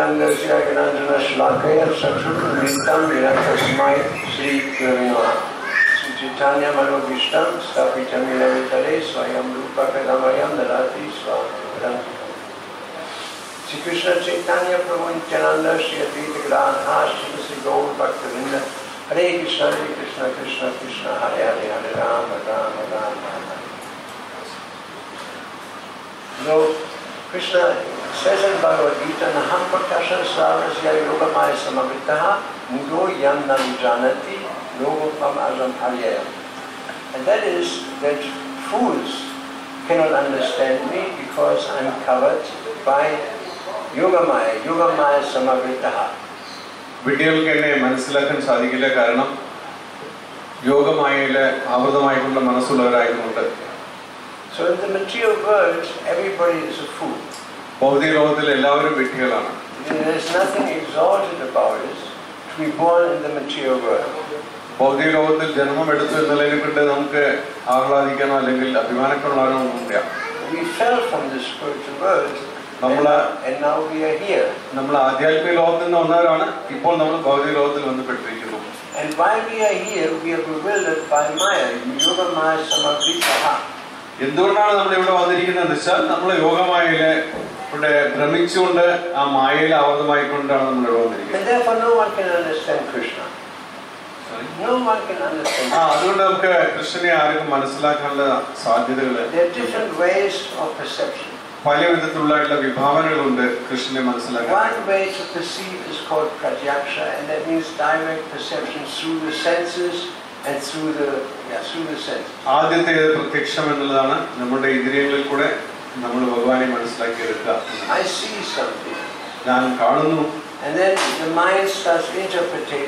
ज्ञानदर्शया ज्ञानांजन श्लाकया चक्षुरुन्मीलितं येन तस्मै श्रीगुरवे नमः। श्रीचैतन्य मनोभीष्टं स्थापितं येन भूतले स्वयं रूपा कदामयं ददाति स्वपदं। श्री कृष्ण चैतन्य प्रभु नित्यानंद श्री अद्वैत गदाधर श्री गौर भक्तवृंद हरे कृष्ण कृष्ण कृष्ण हरे हरे हरे राम राम राम हरे। Krishna says in Bhagavad Gita, Naham prakasha sarasya yogamaya samavitaha mudo yam nam janati yogopam ajam aryayam. And that is that fools cannot understand me because I am covered by yogamaya samavitaha. വിഡ്ഢികൾക്ക് എന്നെ മനസ്സിലാക്കാൻ സാധിക്കില്ല, കാരണം യോഗമായയിലെ ആവൃതമായിട്ടുള്ള മനസ്സുള്ളവരായതുകൊണ്ട്. So in the material world, everybody is a fool. ഭൗതിക ലോകത്തിൽ എല്ലാവരും വിഡ്ഢികളാണ്. There is nothing exalted about it to be born in the material world. ഭൗതിക ലോകത്തിൽ ജന്മം എടുത്തു എന്നുള്ളതിനെ കൊണ്ട് നമുക്ക് ആഹ്ലാദിക്കാനോ അല്ലെങ്കിൽ അഭിമാനപ്പെടാനോ ഒന്നുമില്ല. We fell from the spiritual world and now we are here. നമ്മൾ ആധ്യാത്മിക ലോകത്തിൽ നിന്ന് വന്നവരാണ്, ഇപ്പോൾ നമ്മൾ ഭൗതിക ലോകത്തിൽ വന്നുപെട്ടിരിക്കുന്നു. And while we are here, we are bewildered by Maya, yogamaya samavitaha. എന്തുകൊണ്ടാണ് നമ്മൾ ഇവിടെ വന്നിരിക്കുന്നത് വെച്ചാൽ നമ്മൾ യോഗമായയിലെ ഇവിടെ ഭ്രമിച്ചുകൊണ്ട് ആ മായയിൽ ആവൃതമായിക്കൊണ്ടാണ് നമ്മൾ ഇവിടെ വന്നിരിക്കുന്നത്. And therefore no one can understand Krishna. No one can understand. അതുകൊണ്ട് നമുക്ക് കൃഷ്ണനെ ആർക്കും മനസ്സിലാക്കാനുള്ള സാധ്യതകൾ. There are different ways of perception. പല വിധത്തിലുള്ള വിഭാവനകളുണ്ട് കൃഷ്ണനെ മനസ്സിലാക്കാൻ. One way to perceive is called pratyaksha, and that means direct perception through the senses and through the senses. ആദ്യത്തെ പ്രത്യക്ഷം എന്നുള്ളതാണ് നമ്മുടെ ഇന്ദ്രിയങ്ങളിൽ കൂടെ നമ്മൾ ഭഗവാനെ മനസ്സിലാക്കിയെടുക്കുക. I see something. ഞാൻ കാണുന്നു. And then the mind starts interpreting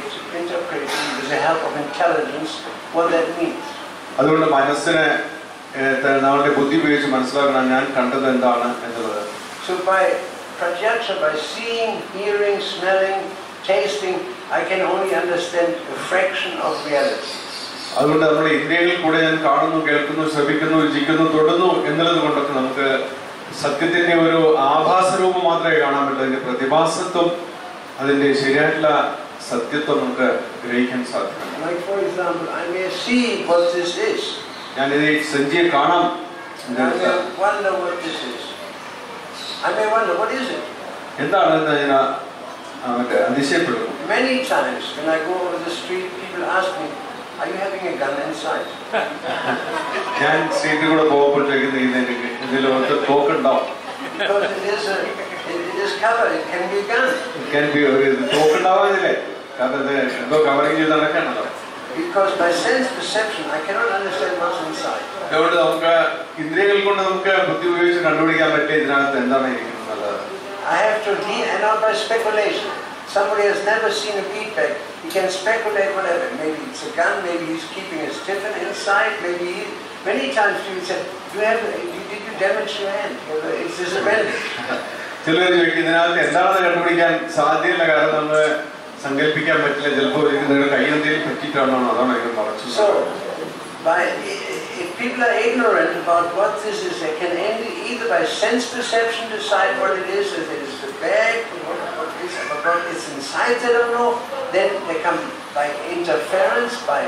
with the help of intelligence what that means. അതുകൊണ്ട് മനസ്സിനെ നമ്മുടെ ബുദ്ധി ഉപയോഗിച്ച് മനസ്സിലാക്കണം ഞാൻ കണ്ടത് എന്താണ് എന്നുള്ളത്. So by pratyaksha, by seeing, hearing, smelling, tasting, I can only understand a fraction of reality. അതുകൊണ്ട് നമ്മുടെ ഇന്ദ്രിയങ്ങളിൽ കൂടെ ഞാൻ കാണുന്നു, കേൾക്കുന്നു, ശ്രവിക്കുന്നു, രുചിക്കുന്നു, തൊടുന്നു എന്നുള്ളത് കൊണ്ടൊക്കെ നമുക്ക് സത്യത്തിന്റെ ഒരു ആഭാസ രൂപം മാത്രമേ കാണാൻ പറ്റൂ. അതിന്റെ പ്രതിഭാസത്വം, അതിന്റെ ശരിയായിട്ടുള്ള സത്യത്വം നമുക്ക് ഗ്രഹിക്കാൻ സാധിക്കും. Like for example, I may see what this is. ഞാനിത് സഞ്ചിയെ കാണാം. I may wonder what this is. I may wonder what is it. എന്താണെന്ന് ഞാൻ അതിശയപ്പെടുന്നു. Many times when I go over the street, people ask me, "Are you having a gun inside?" ഞാൻ സ്ട്രീറ്റിൽ കൂടെ പോകുമ്പോൾ ചോദിക്കുന്നത് ഇതിൽ തോക്കുണ്ടോ? Because it is covered. It can be a gun. It can be തോക്കുണ്ടാവാതില്ലേ? കാരണം ഇത് എന്തോ കവറിങ് ചെയ്ത് നടക്കാണല്ലോ. Because by sense perception, I cannot understand what's inside. അതുകൊണ്ട് നമുക്ക് ഇന്ദ്രിയങ്ങൾ കൊണ്ട് നമുക്ക് ബുദ്ധി ഉപയോഗിച്ച് കണ്ടുപിടിക്കാൻ പറ്റില്ല ഇതിനകത്ത് എന്താണ് ഇരിക്കുന്നത്. I have to deal, and not by speculation. Somebody has never seen a bead bag. He can speculate whatever. Maybe it's a gun. Maybe he's keeping his tiffin inside. Maybe many times people say, "Did you damage your hand? Is this a bandage?" ചിലർ ചോദിക്കും ഇതിനകത്ത് എന്താണെന്ന് കണ്ടുപിടിക്കാൻ സാധ്യതയില്ല, കാരണം നമ്മൾ സങ്കല്പിക്കാൻ പറ്റില്ല. ചിലപ്പോൾ നിങ്ങളുടെ കയ്യെന്തെങ്കിലും പറ്റിയിട്ടാണോ, അതാണോ ഇത് മറച്ചു. So, if people are ignorant about what this is, they can either by sense perception decide what it is, if it is the bag, what is inside, they don't know. Then they come by interference, by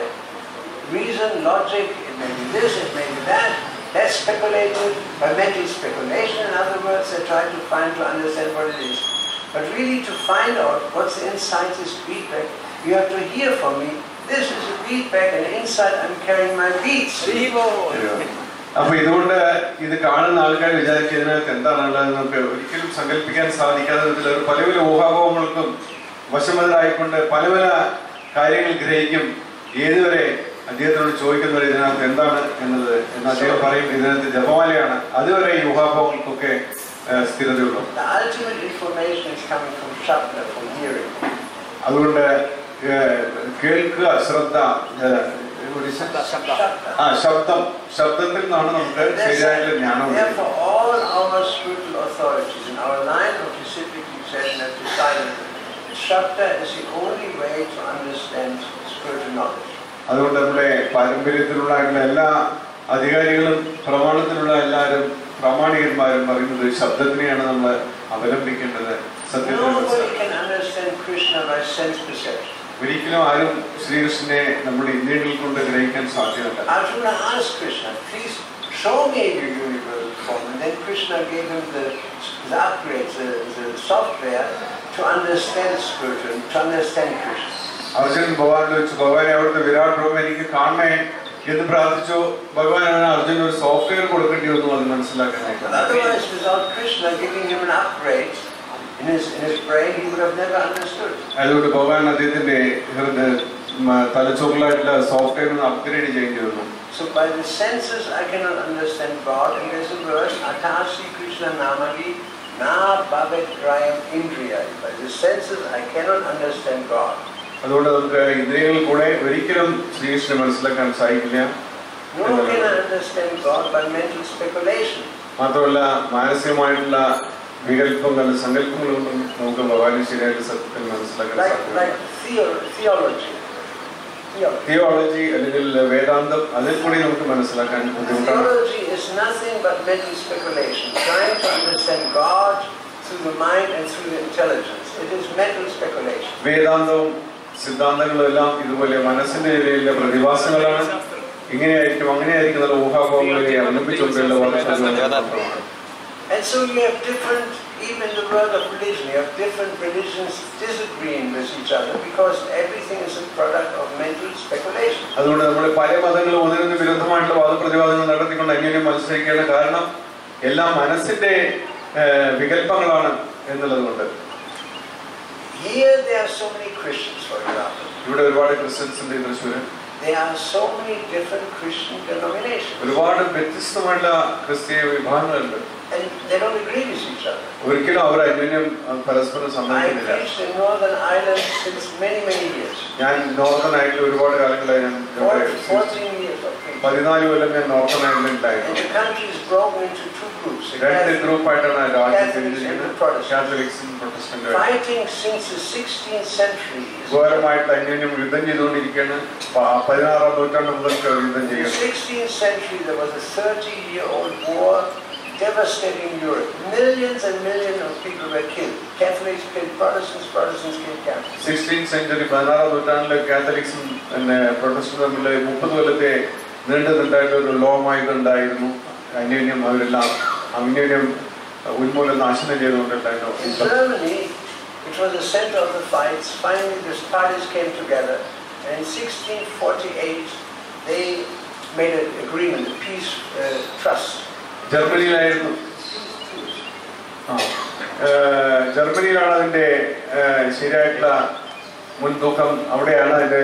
reason, logic, it may be this, it may be that. That's speculative, by mental speculation. In other words, they try to understand what it is. But really to find out what's inside this bead bag, you have to hear from me, this is a bead bag and inside I'm carrying my beads. അപ്പൊ ഇതുകൊണ്ട് ഇത് കാണുന്ന ആൾക്കാർ വിചാരിക്കും ഇതിനകത്ത് എന്താണുള്ളത് നമുക്ക് ഒരിക്കലും സങ്കല്പിക്കാൻ സാധിക്കാത്ത വിധത്തിൽ പല പല ഊഹാപോഹങ്ങൾക്കും വശമതിലായിക്കൊണ്ട് പല പല കാര്യങ്ങൾ ഗ്രഹിക്കും. ഏതുവരെ അദ്ദേഹത്തോട് ചോദിക്കുന്നവരെ ഇതിനകത്ത് എന്താണ് എന്നത് എന്ന് അദ്ദേഹം പറയും ഇതിനകത്ത് ജപമാലയാണ്. അതുവരെ ഈ ഊഹാപോഹങ്ങൾക്കൊക്കെ സ്ഥിരതയുള്ളൂ. അതുകൊണ്ട് കേൾക്കുക, ശ്രദ്ധ, ശബ്ദത്തിൽ നിന്നാണ് നമുക്ക് ശരിയായിട്ടുള്ള ജ്ഞാനം. അതുകൊണ്ട് നമ്മുടെ പാരമ്പര്യത്തിലുള്ള എല്ലാ അധികാരികളും പ്രമാണത്തിലുള്ള എല്ലാവരും പ്രാമാണികന്മാരും പറയുന്നത് ശബ്ദത്തിനെയാണ് നമ്മൾ അവലംബിക്കേണ്ടത്. Nobody can understand Krishna by sense perception. ഒരിക്കലും ആരും ശ്രീകൃഷ്ണനെ നമ്മുടെ ഇന്ത്യയിൽ കൊണ്ട് ഗ്രഹിക്കാൻ സാധ്യമല്ല. Arjuna asked Krishna, please show me your universal form. And then Krishna gave him the upgrades, the software to understand spiritual, to understand Krishna. Arjunan ഭഗവാനോട് ചോദിച്ചു, ഭഗവാനെ അവിടുത്തെ വിരാട് രൂപം എനിക്ക് കാണണേ എന്ന് പ്രാർത്ഥിച്ചു. ഭഗവാനാണ് അർജുനൻ ഒരു സോഫ്റ്റ്വെയർ കൊടുക്കേണ്ടി വന്നു അത് മനസ്സിലാക്കാനായിട്ട്. Otherwise, without Krishna giving him an upgrade in his brain, he would have never understood. അതുകൊണ്ട് ഭഗവാൻ അദ്ദേഹത്തിന്റെ തലച്ചോറിലായിട്ടുള്ള സോഫ്റ്റ്വെയർ ഒന്ന് അപ്ഗ്രേഡ് ചെയ്യേണ്ടി വന്നു. So by the senses I cannot understand God, and there's a verse, Atasi Krishna Namali Na Bhavet Grayam Indriya. By the senses I cannot understand God. അതുകൊണ്ട് നമുക്ക് ഇന്ദ്രിയങ്ങൾ കൂടെ ഒരിക്കലും ശ്രീകൃഷ്ണനെ മനസ്സിലാക്കാൻ സാധിക്കില്ല. Nor can I understand God by mental speculation. മാത്രമല്ല മാനസികമായിട്ടുള്ള വികല്പങ്ങളും സങ്കല്പങ്ങളും നമുക്ക് ഭഗവാനെ ശരിയായിട്ട് സത്യത്തിൽ മനസ്സിലാക്കാൻ സാധിക്കില്ല. Like theology അല്ലെങ്കിൽ വേദാന്തം അതിൽ കൂടി നമുക്ക് മനസ്സിലാക്കാൻ ബുദ്ധിമുട്ടാണ്. Theology is nothing but mental speculation, trying to understand God through the mind and through the intelligence. It is mental speculation. വേദാന്തവും സിദ്ധാന്തങ്ങളും എല്ലാം ഇതുപോലെ മനസ്സിന്റെ നിലയിലെ പ്രതിഭാസങ്ങളാണ്. ഇങ്ങനെയായിരിക്കും അങ്ങനെയായിരിക്കും എന്നുള്ള ഊഹാപോഹങ്ങളെ അവലംബിച്ചുകൊണ്ടുള്ള വളരെ. And so you have different, even in the world of religion, you have different religions disagreeing with each other because everything is a product of mental speculation. അതുകൊണ്ട് നമ്മൾ പല മതങ്ങളും ഒന്നിനൊന്ന് വിരുദ്ധമായിട്ടുള്ള വാദപ്രതിവാദങ്ങൾ നടത്തിക്കൊണ്ട് അന്യോന്യം മത്സരിക്കുകയാണ്. കാരണം എല്ലാം മനസ്സിന്റെ വികല്പങ്ങളാണ് എന്നുള്ളതുകൊണ്ട്. Here there are so many Christians, for example. ഇവിടെ ഒരുപാട് ക്രിസ്ത്യൻസ് ഉണ്ട് Thrissur. There are so many different Christian denominations. ഒരുപാട് വ്യത്യസ്തമായിട്ടുള്ള ക്രിസ്തീയ വിഭാഗങ്ങളുണ്ട്. And they don't agree with each other. ഒരിക്കലും അവർ അന്യോന്യം പരസ്പരം സമ്മതിക്കുന്നില്ല. I preached in Northern Ireland since many years. ഞാൻ നോർത്തേൺ ഐറിൽ ഒരുപാട് കാലങ്ങളായി ഞാൻ 14 years of preaching. 14 കൊല്ലം ഞാൻ നോർത്തേൺ ഐറിൽ ഉണ്ടായിരുന്നു. The country is broken into two groups. രണ്ട് ഗ്രൂപ്പായിട്ടാണ് രാജ്യം തിരിച്ചിരിക്കുന്നത്. കാത്തലിക്സും പ്രൊട്ടസ്റ്റന്റും. Fighting since the 16th century. ഘോരമായിട്ട് അന്യോന്യം യുദ്ധം ചെയ്തുകൊണ്ടിരിക്കുകയാണ്. 16ാം നൂറ്റാണ്ട് മുതൽ യുദ്ധം ചെയ്യുന്നു. In the 16th century there was a 30-year-old war devastating Europe. Millions and millions of people were killed. Catholics killed Protestants, Protestants killed Catholics. 16th century 16ാം നൂറ്റാണ്ടിലെ കാത്തലിക്സും പ്രൊട്ടസ്റ്റന്റും തമ്മിൽ 30 കൊല്ലത്തെ നീണ്ടുനിന്നുണ്ടായിട്ടുള്ള ഒരു ലോകമായുധം ഉണ്ടായിരുന്നു. അന്യോന്യം അവരെല്ലാം അന്യോന്യം ഉന്മൂലം നാശനം ചെയ്തുകൊണ്ടുണ്ടായിരുന്നു. In Germany, it was the center of the fights. Finally, the parties came together, and in 1648 they made an agreement, a peace trust. ജർമ്മനിയിലായിരുന്നു. ജർമ്മനിയിലാണ് അതിന്റെ ശരിയായിട്ടുള്ള മുൻതൂക്കം. അവിടെയാണ് അതിന്റെ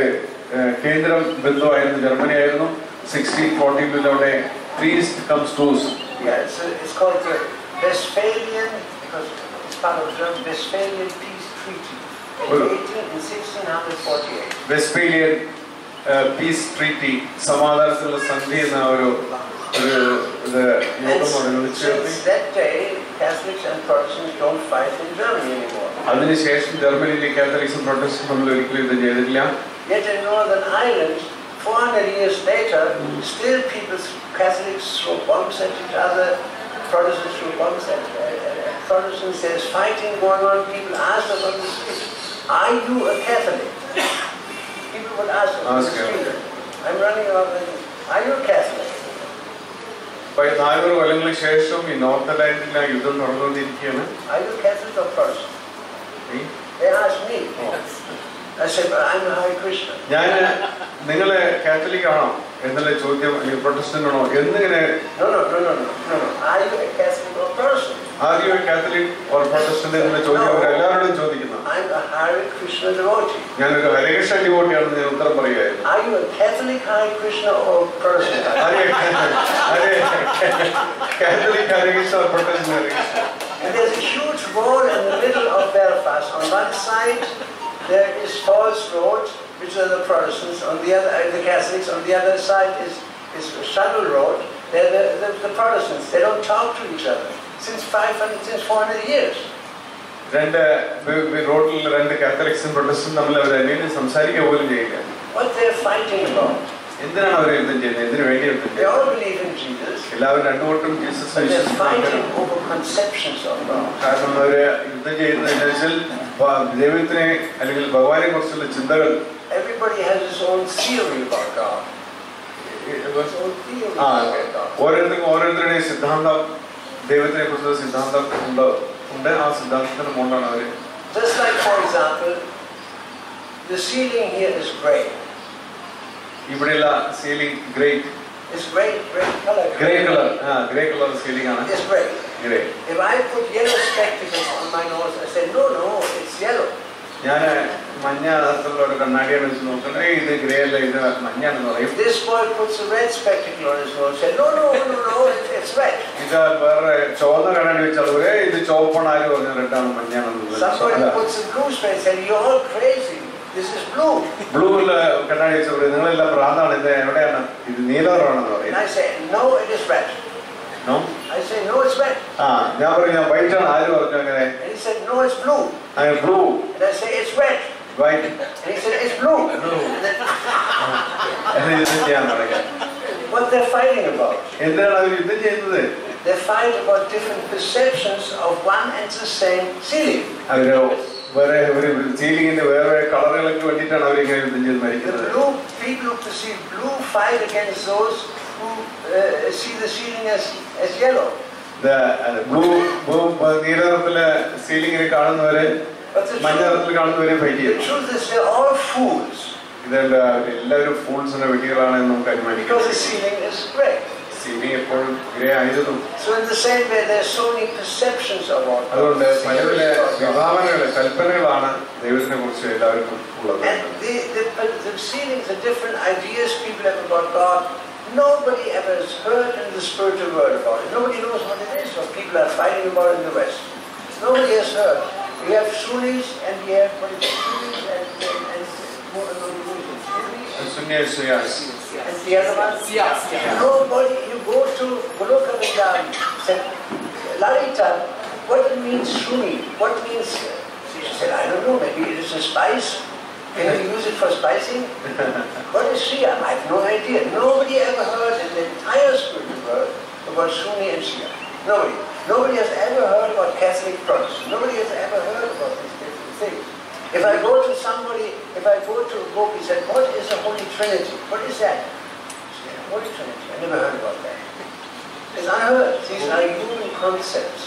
കേന്ദ്രം ബിന്ദുവായിരുന്നു. ജർമ്മനി ആയിരുന്നു. 1640 peace comes to us. Yeah, it's called the Westphalian, because it's part of the Westphalian Peace Treaty in 1648. Westphalian Peace Treaty, സമാധാനത്തിലുള്ള സന്ധി എന്ന ഒരു since that day, Catholics and Protestants don't fight in Germany anymore. അതിനുശേഷം ജർമ്മനിയിലെ കാത്തലിക്സും പ്രൊട്ടസ്റ്റന്റും തമ്മിൽ ഒരിക്കലും യുദ്ധം ചെയ്തിട്ടില്ല. Yet in Northern Ireland, 400 years later, still Catholics throw bombs at each other, Protestants throw bombs at Protestants. There's fighting going on. People ask us on the street, "Are you a Catholic?" People would ask us on the street. I'm running around like, "Are you a Catholic?" 400 കൊല്ലങ്ങൾക്ക് ശേഷം ഈ north അറ്റ്ലാന്റിക്കിലെ യുദ്ധം നടന്നുകൊണ്ടിരിക്കുകയാണ്. Are you Catholic or Protestant? They asked me. I said, but I'm a Hare Krishna. ഞാൻ നിങ്ങളെ Catholic ആണോ എന്നുള്ള ചോദ്യം അല്ലെങ്കിൽ പ്രൊട്ടസ്റ്റന്റ് ആണോ എന്നിങ്ങനെ. No. Are you a Catholic or Protestant? Are you a Catholic or Protestant എന്നുള്ള ചോദ്യം അവരെല്ലാവരോടും ചോദിക്കുന്നു. I'm a Hare Krishna devotee. ഞാനൊരു ഹരേ കൃഷ്ണ ഡിവോട്ടിയാണെന്ന് ഞാൻ ഉത്തരം പറയുകയായിരുന്നു. Are you a Catholic Hare Krishna or Protestant? Catholic Hare Krishna or Protestant Hare Krishna? And there's a huge road in the middle of Belfast. On one side there is Falls Road, which are the Protestants. On the other, the Catholics. On the other side is Shuttle Road. They're the Protestants. They don't talk to each other since 400 years. രണ്ട് റോഡിൽ രണ്ട് കാത്തലിക്സും പ്രൊട്ടസ്റ്റന്റും തമ്മിൽ അവർ അന്യോന്യം സംസാരിക്കുക പോലും ചെയ്യില്ല. What they're fighting about എന്തിനാണ് അവർ യുദ്ധം ചെയ്യുന്നത്? എന്തിനു വേണ്ടി യുദ്ധം They all ചെയ്യുന്നത്? believe in Jesus. എല്ലാവരും രണ്ടുകൂട്ടം ജീസസ് But they're fighting വിശ്വസിക്കുന്നു. over conceptions of God. കാരണം അവര് യുദ്ധം ചെയ്യുന്നതെന്ന് വെച്ചാൽ ദൈവത്തിനെ അല്ലെങ്കിൽ ഭഗവാനെ കുറിച്ചുള്ള ചിന്തകൾ. Everybody has his own theory about God. His own theory about God. ഓരോരുത്തരുടെയും സിദ്ധാന്തം, ദൈവത്തിനെ കുറിച്ചുള്ള സിദ്ധാന്തം ഉണ്ട്. ആ സിദ്ധാന്തത്തിന് മുകളിലാണ് അവര്. Just like, for example, the ceiling here is gray. ഇവിടെയുള്ള ceiling grey It's gray color. Grey colour ceiling ആണ്. It's gray. Grey. If I put yellow spectacles on my nose, I say, no, it's yellow. ഞാൻ മഞ്ഞ നിറത്തിലുള്ള ഒരു കണ്ണാടിയെ വെച്ച് നോക്കണേ, ഇത് grey അല്ല, ഇത് മഞ്ഞാണെന്ന് പറയും. If this boy puts a red spectacle on his nose, say, no, it's red. ഇത് വേറെ ചുവന്ന കണ്ണാടി വെച്ചാൽ ഇത് ചുവപ്പാണ്, ആര് പറഞ്ഞു റെഡാണ് മഞ്ഞാണെന്ന്. Somebody puts a blue spectacle, say, you're all crazy. This is blue. ബ്ലൂവില് കണ്ണാടി വെച്ച് പറയും നിങ്ങളെല്ലാം ഭ്രാന്താണ്, ഇത് എവിടെയാണ്, ഇത് നീലറാണെന്ന് പറയും. And I say, no, it is red. No? I say, no, it's red. ഞാൻ പറയും ഞാൻ വൈറ്റ് ആണ്, ആര് പറഞ്ഞു അങ്ങനെ? And he said, no, it's blue. Blue. And I say, it's red. White. And he said, it's blue. യുദ്ധം ചെയ്യാൻ തുടങ്ങി. What they're fighting about? എന്താണ് അവർ യുദ്ധം ചെയ്യുന്നത്? They fight about different perceptions of one and the same ceiling. അവര് വേറെ ഒരു സീലിംഗിന്റെ വേറെ കളറുകൾക്ക് വേണ്ടിയിട്ടാണ് അവരിങ്ങനെ യുദ്ധം ചെയ്ത് The മരിക്കുന്നത്. blue people who perceive blue fight against those who see the ceiling as yellow. Blue നീല നിറത്തിലെ സീലിംഗിൽ കാണുന്നവരെ മഞ്ഞ നിറത്തിൽ കാണുന്നവരെ ഫൈറ്റ് ചെയ്യും. The truth is they're all fools. എല്ലാവരും ഫൂൾസിന്റെ വെടികളാണെന്ന് നമുക്ക് അനുമാനിക്കാം. Because the ceiling is gray. Ceiling എപ്പോഴും ഗ്രേ ആയിരുന്നു. So in the same way there are so many perceptions about God. അതുകൊണ്ട് പല പല വിഭാവനകൾ കൽപ്പനകളാണ് ദൈവത്തിനെ കുറിച്ച് എല്ലാവർക്കും ഉള്ളത്. And the ceilings are different ideas people have about God. Nobody ever has heard in the spiritual world about it. Nobody knows what it is, what people are fighting about in the West. Nobody has heard. We have Sunnis and we have Sunnis and the other one. Nobody. You go to Goloka Vrindavan, say, Lalita, what means Sunni? What means? She said, I don't know. Maybe it is a spice. Can you use it for spicing? What is Shia? I have no idea. Nobody ever heard in the entire spiritual world about Sunni and Shia. Nobody. Nobody has ever heard about Catholic Protestant. Nobody has ever heard about these different things. If I go to somebody, if I go to a book, he said, what is the Holy Trinity? What is that? He said, Holy Trinity. I never heard about that. It's unheard. These are human concepts.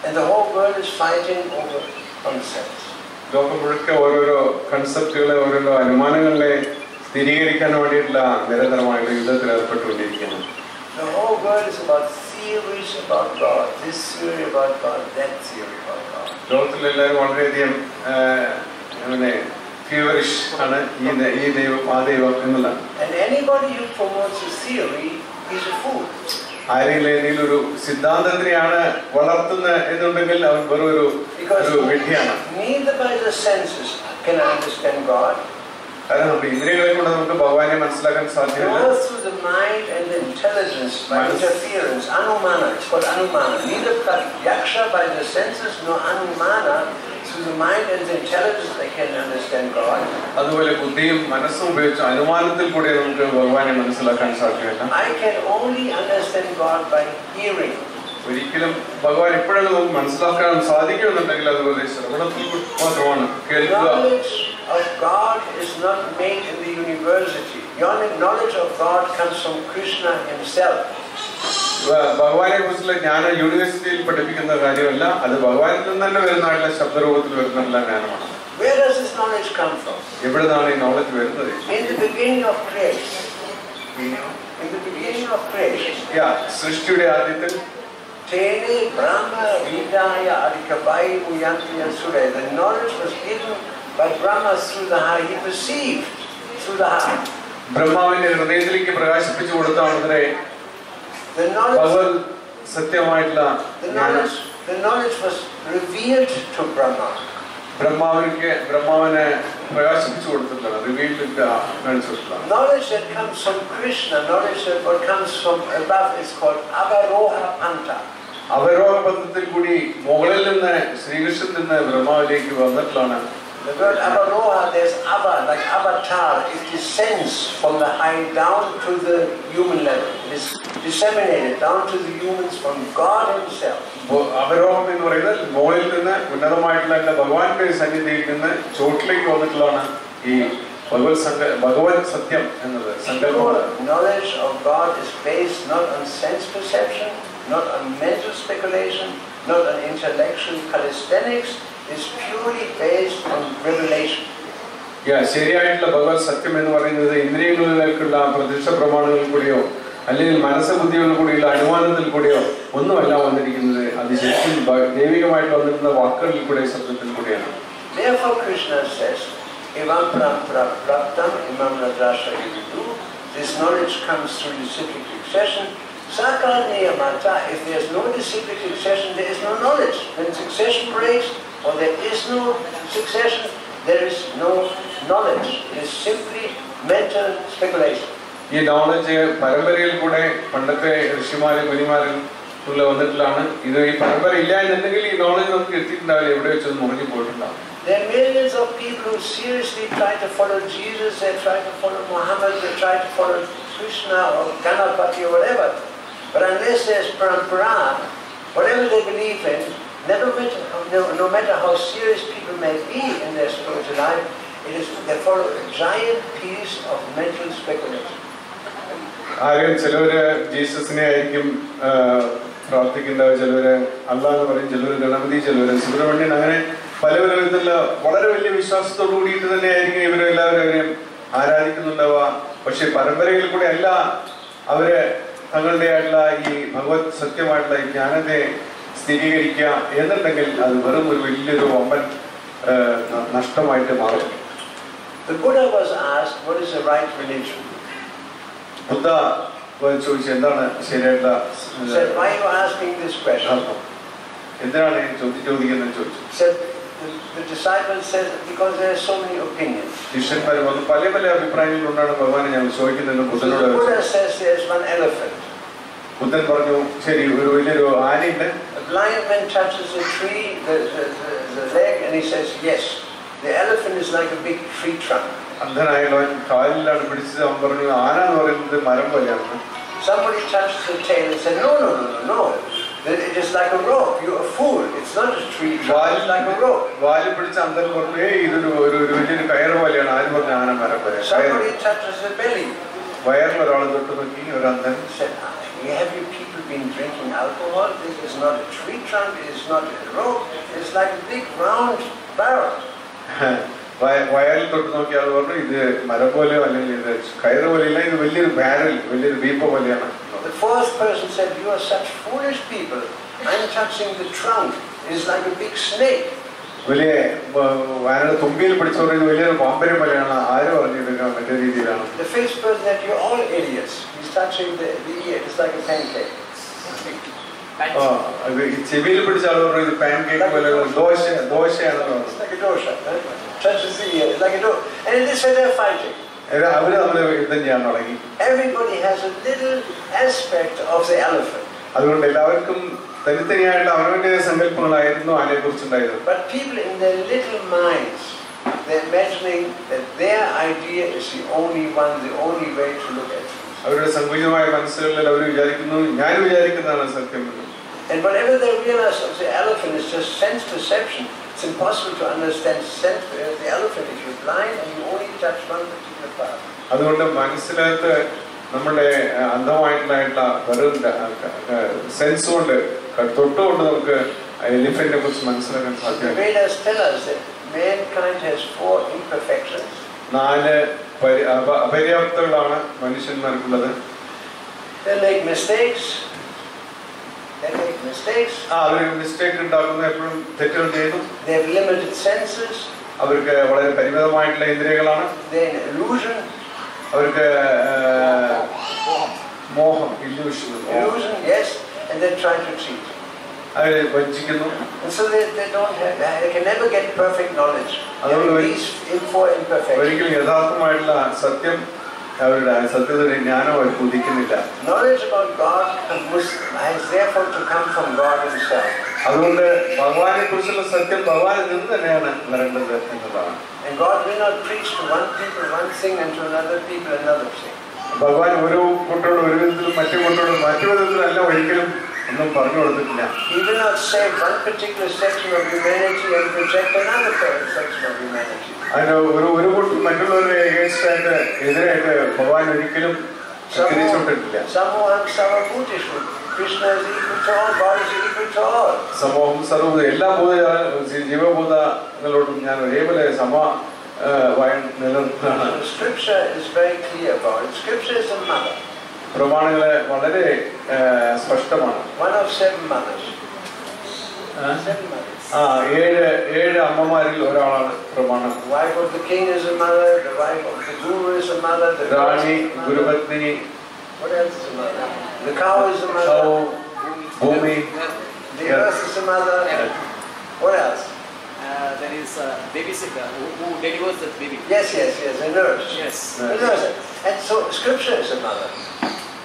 And the whole world is fighting over concepts. ലോകം മുഴുക്കെ ഓരോരോ കൺസെപ്റ്റുകളെ ഓരോരോ അനുമാനങ്ങളെ സ്ഥിരീകരിക്കാൻ വേണ്ടിയിട്ടുള്ള നിരന്തരമായിട്ടുള്ള യുദ്ധത്തിൽ ഏർപ്പെട്ടുകൊണ്ടിരിക്കുന്നു. The whole world is about theories about God. This theory about God, that theory about God. ലോകത്തിലെല്ലാവരും വളരെയധികം feverish ആണ് ഈ ദൈവം ആ ദൈവം എന്നുള്ളതാണ്. And anybody who promotes a theory is a fool. ആരെങ്കിലും ഏതെങ്കിലും ഒരു സിദ്ധാന്തത്തിനെയാണ് വളർത്തുന്നത് എന്നുണ്ടെങ്കിൽ അവൻ വെറും ഒരു വിഡ്ഢിയാണ്. Neither by the senses can I understand God. കാരണം നമ്മുടെ ഇന്ദ്രിയങ്ങളെ കൊണ്ട് നമുക്ക് ഭഗവാനെ മനസ്സിലാക്കാൻ സാധ്യമല്ല. Nor through the mind and the intelligence by interference. Anumana, it's called anumana. Neither yaksha by the senses nor anumana through the mind and the intelligence they can understand God. അതുപോലെ ബുദ്ധിയും മനസ്സും ഉപയോഗിച്ച് അനുമാനത്തിൽ കൂടെ നമുക്ക് ഭഗവാനെ മനസ്സിലാക്കാൻ സാധ്യമല്ല. I can only understand God by hearing. ഒരിക്കലും ഭഗവാൻ എപ്പോഴെങ്കിലും നമുക്ക് മനസ്സിലാക്കാൻ സാധിക്കുമെന്നുണ്ടെങ്കിൽ അതുപോലെ ശ്രവണത്തിൽ മാത്രമാണ് കേൾക്കുക. Knowledge of God is not made in the university. Your knowledge of God comes from Krishna himself. ഭഗവാനെ കുറിച്ചുള്ള ജ്ഞാനം യൂണിവേഴ്സിറ്റിയിൽ പഠിപ്പിക്കുന്ന കാര്യമല്ല, അത് ഭഗവാനിൽ നിന്ന് തന്നെ വരുന്നതായിട്ടുള്ള ശബ്ദരൂപത്തിൽ വരുന്ന ജ്ഞാനമാണ്. Where does this knowledge come from? എവിടുന്നാണ് ഈ നോളജ് വരുന്നത്? In the beginning of creation. In the beginning of creation. സൃഷ്ടിയുടെ ആദ്യത്തിൽ Tene Brahma Vidaya Adikabai Uyanti Yasure. The knowledge was given by Brahma through the heart. He perceived through the heart. ബ്രഹ്മാവിന്റെ ഹൃദയത്തിലേക്ക് പ്രകാശിപ്പിച്ചു കൊടുത്താണത്രേ ഭഗവത് സത്യമായിട്ടുള്ള the knowledge was revealed to Brahma. ബ്രഹ്മാവിനെ പ്രകാശിപ്പിച്ചു കൊടുത്തിട്ടാണ്, revealed കാണിച്ചു കൊടുത്തതാണ്. Knowledge that comes from Krishna, knowledge that what comes from above is called Avaroha Panta. അവരോഹ പദ്ധത്തിൽ കൂടി മുകളിൽ നിന്ന് ശ്രീകൃഷ്ണൻ നിന്ന് ബ്രഹ്മാവിലേക്ക് വന്നിട്ടാണ് The word Avaroha, there's Ava, like avatar. It descends from the high down to the human level. It is disseminated down to the humans from God Himself. അവരോഹം എന്ന് പറയുന്നത് മുകളിൽ നിന്ന് ഉന്നതമായിട്ടുള്ള ഭഗവാന്റെ സന്നിധിയിൽ നിന്ന് ചോട്ടിലേക്ക് വന്നിട്ടുള്ളതാണ് ഈ ഭഗവത് സത്യം എന്നത് സങ്കല്പം. Knowledge of God is based not on sense perception, not on mental speculation, not on intellectual calisthenics. Is purely based on revelation. ശരിയായിട്ടുള്ള ഭഗവത് സത്യം എന്ന് പറയുന്നത് ഇന്ദ്രിയങ്ങളിലേക്കുള്ള പ്രത്യക്ഷ പ്രമാണങ്ങളിൽ കൂടിയോ അല്ലെങ്കിൽ മനസ്സബുദ്ധികളിൽ കൂടിയുള്ള അനുമാനത്തിൽ കൂടിയോ ഒന്നുമല്ല വന്നിരിക്കുന്നത്. അത് ശരിക്കും ദൈവികമായിട്ട് വന്നിരുന്ന വാക്കുകളിൽ കൂടെ ശബ്ദത്തിൽ കൂടിയാണ്. Therefore Krishna says, Evam praptam imam nadrasha yudu. This knowledge comes through disciplic succession. Sakal niyamata. If there is no disciplic succession, there is no knowledge. When succession breaks, or there is no succession, there is no knowledge. It is simply mental speculation. ഈ knowledge പരമ്പരയിൽ കൂടെ പണ്ടത്തെ ഋഷിമാരും മുനിമാരും ഉള്ള വന്നിട്ടുള്ളതാണ്. ഇത് ഈ പരമ്പര ഇല്ല എന്നുണ്ടെങ്കിൽ ഈ നോളജ് നമുക്ക് എത്തിയിട്ടുണ്ടാവില്ല, എവിടെ വെച്ചൊന്നും മുറിഞ്ഞു പോയിട്ടുണ്ടാവും. There are millions of people who seriously try to follow Jesus, they try to follow Muhammad, they try to follow Krishna or Ganapati or whatever. But unless there's parampara, whatever they believe in, no matter how serious people may be in their spiritual life, they follow a giant piece of mental speculation. ആരും ചിലവര് ജീസസിനെ ആയിരിക്കും പ്രാർത്ഥിക്കുന്നത്, ചിലവര് അല്ലാഹ് എന്ന് പറയും, ചിലവര് ഗണപതി, ചിലവര് സുബ്രഹ്മണ്യൻ, അങ്ങനെ പല പല വിധത്തിലുള്ള വളരെ വലിയ വിശ്വാസത്തോടു കൂടിയിട്ട് തന്നെ ആയിരിക്കും ഇവരെല്ലാവരും അവരെയും ആരാധിക്കുന്നുണ്ടാവുക. പക്ഷെ പരമ്പരയിൽ കൂടെ അല്ല അവര് തങ്ങളുടെ ആയിട്ടുള്ള ഈ ഭഗവത് സത്യമായിട്ടുള്ള ഈ ജ്ഞാനത്തെ സ്ഥിരീകരിക്കുക എന്നുണ്ടെങ്കിൽ അത് വെറും ഒരു വലിയൊരു വമ്പൻ നഷ്ടമായിട്ട് മാറും. The Buddha was asked, what is the right religion? ബുദ്ധ ചോദിച്ചു എന്താണ് ശരിയായിട്ടുള്ള, why are you asking this question? എന്തിനാണ് ചോദിക്കുന്നത് ചോദിച്ചു. The disciples said, because there are so many opinions. ശിഷ്യന്മാർ വന്നു പല പല അഭിപ്രായങ്ങളുണ്ടാണ് ഭഗവാനെ ഞങ്ങൾ ചോദിക്കുന്നത് ബുദ്ധനോട്. The Buddha says there's one elephant. ബുദ്ധൻ പറഞ്ഞു ശരി ഒരു വലിയൊരു ആനയുണ്ട്. A blind man touches a tree, the leg, and he says yes. The elephant is like a big tree trunk. അന്ധനായവൻ കാലിലാണ് പിടിച്ചത്. അവൻ പറഞ്ഞു ആന എന്ന് പറയുന്നത് മരം പോലെയാണ്. Somebody touched the tail and said no. It is like a rope. You're a fool. It's not a tree trunk. It's like a rope. വാല് പിടിച്ച അന്ധൻ പറഞ്ഞു ഇതൊരു വലിയൊരു കയറ് പോലെയാണ്. ആരും പറഞ്ഞു ആന മരം പോലെ. Somebody touches the belly. വയറിൽ ഒരാൾ തൊട്ട് നോക്കി ഒരു അന്ധൻ. Have you people been drinking alcohol? This is not a tree trunk. It is not a rope. It's like a big round barrel. വയറിൽ തൊട്ട് നോക്കി ആൾ പറഞ്ഞു ഇത് മരം പോലെയോ അല്ലെങ്കിൽ ഇത് കയറ് പോലെയല്ല, ഇത് വലിയൊരു ബാരൽ, വലിയൊരു വീപ്പ പോലെയാണ്. The fourth person said, you are such foolish people. I'm touching the trunk. It is like a big snake. വലിയ വയറിന്റെ തുമ്പിയിൽ പിടിച്ചോണ്ട് ഇത് വലിയൊരു പാമ്പരം പോലെയാണ്. ആരും പറഞ്ഞിരിക്കുക മറ്റേ രീതിയിലാണ്. The fifth person that you're all idiots. He's touching the ear. It's like a pancake. ചെവിയിൽ പിടിച്ച ആൾ പറഞ്ഞു ഇത് പാൻ കേക്ക് പോലെ ദോശയാണെന്ന് പറഞ്ഞു. It's like a dosha. Touches the ear. It's like a dosha. And in this way they're fighting. അവര് തമ്മിൽ യുദ്ധം ചെയ്യാൻ തുടങ്ങി. Everybody has a little aspect of the elephant. അതുകൊണ്ട് എല്ലാവർക്കും തനിത്തനിയായിട്ടുള്ള അവരുടെ സങ്കല്പങ്ങളായിരുന്നു ആനയെ കുറിച്ചുണ്ടായിരുന്നത്. But people in their little minds, they're imagining that their idea is the only one, the only way to look at things. അവരുടെ സങ്കുചിതമായ മനസ്സുകളിൽ അവർ വിചാരിക്കുന്നു ഞാൻ വിചാരിക്കുന്നതാണ് സത്യം. And whatever they realize of the elephant is just sense perception. It's impossible to understand the elephant if you're blind and you only touch one particular part. അതുകൊണ്ട് മനസ്സിനകത്ത് നമ്മുടെ അന്ധമായിട്ടുള്ള വെറും sense കൊണ്ട് തൊട്ടുകൊണ്ട് നമുക്ക് എലിഫന്റിനെ കുറിച്ച് മനസ്സിലാക്കാൻ സാധ്യമല്ല. The Vedas tell us that mankind has 4 imperfections. 4 അപര്യാപ്തങ്ങളാണ് മനുഷ്യന്മാർക്കുള്ളത്. They make mistakes. അവർ മിസ്റ്റേക്ക് ഉണ്ടാക്കുന്ന എപ്പോഴും തെറ്റുകൾ ചെയ്യുന്നു. They have limited senses. അവർക്ക് വളരെ പരിമിതമായിട്ടുള്ള ഇന്ദ്രിയങ്ങളാണ്. They are an illusion. അവർക്ക് മോഹം, illusion, yes, and they try to cheat. അവരെ വഞ്ചിക്കുന്നു. And so they can never get perfect knowledge. These 4 imperfections. ഒരിക്കലും യഥാർത്ഥമായിട്ടുള്ള സത്യം അവരുടെ സത്യത്തിന്റെ ജ്ഞാനം അവർ ഉദിക്കുന്നില്ല. Knowledge about God has therefore to come from God Himself. അതുകൊണ്ട് ഭഗവാനെ കുറിച്ചുള്ള സത്യം ഭഗവാനിൽ നിന്ന് തന്നെയാണ് വരേണ്ടത് എന്നതാണ്. And God will not preach to one people one thing and to another people another thing. ഭഗവാൻ ഓരോ കൂട്ടരോട് ഒരു വിധത്തിലും മറ്റു കൂട്ടരോട് മറ്റു വിധത്തിലല്ല ഒരിക്കലും ഒന്നും പറഞ്ഞു കൊടുത്തിട്ടില്ല. He will not save one particular section of humanity and reject another section of humanity. അതിന് ഒരു കൂട്ടം മറ്റുള്ളവരുടെ എഗെയിൻസ്റ്റ് എതിരായിട്ട് ഭഗവാൻ ഒരിക്കലും തിരിച്ചുകൊണ്ടിട്ടില്ല. Krishna is equal to all, God is equal to all. സമൂഹം സർവ്വ എല്ലാ ജീവഭൂതങ്ങളോടും ഞാൻ ഒരേപോലെ നിലനിർത്തുന്നതാണ്. Scripture is very clear about it. Scripture is a mother. പ്രമാണങ്ങളെ വളരെ സ്പഷ്ടമാണ്. One of 7 mothers. 7 mothers. 7 അമ്മമാരിൽ ഒരാളാണ് പ്രമാണം. The wife of the king is a mother. The wife of the guru is a mother. The Rani, ഗുരുപത്നി. What else is a mother? The cow is a mother. ഭൂമി. The earth is a mother. What else? There is a babysitter who delivers the baby. Yes, a nurse. Yes. A nurse. And so Scripture is a mother.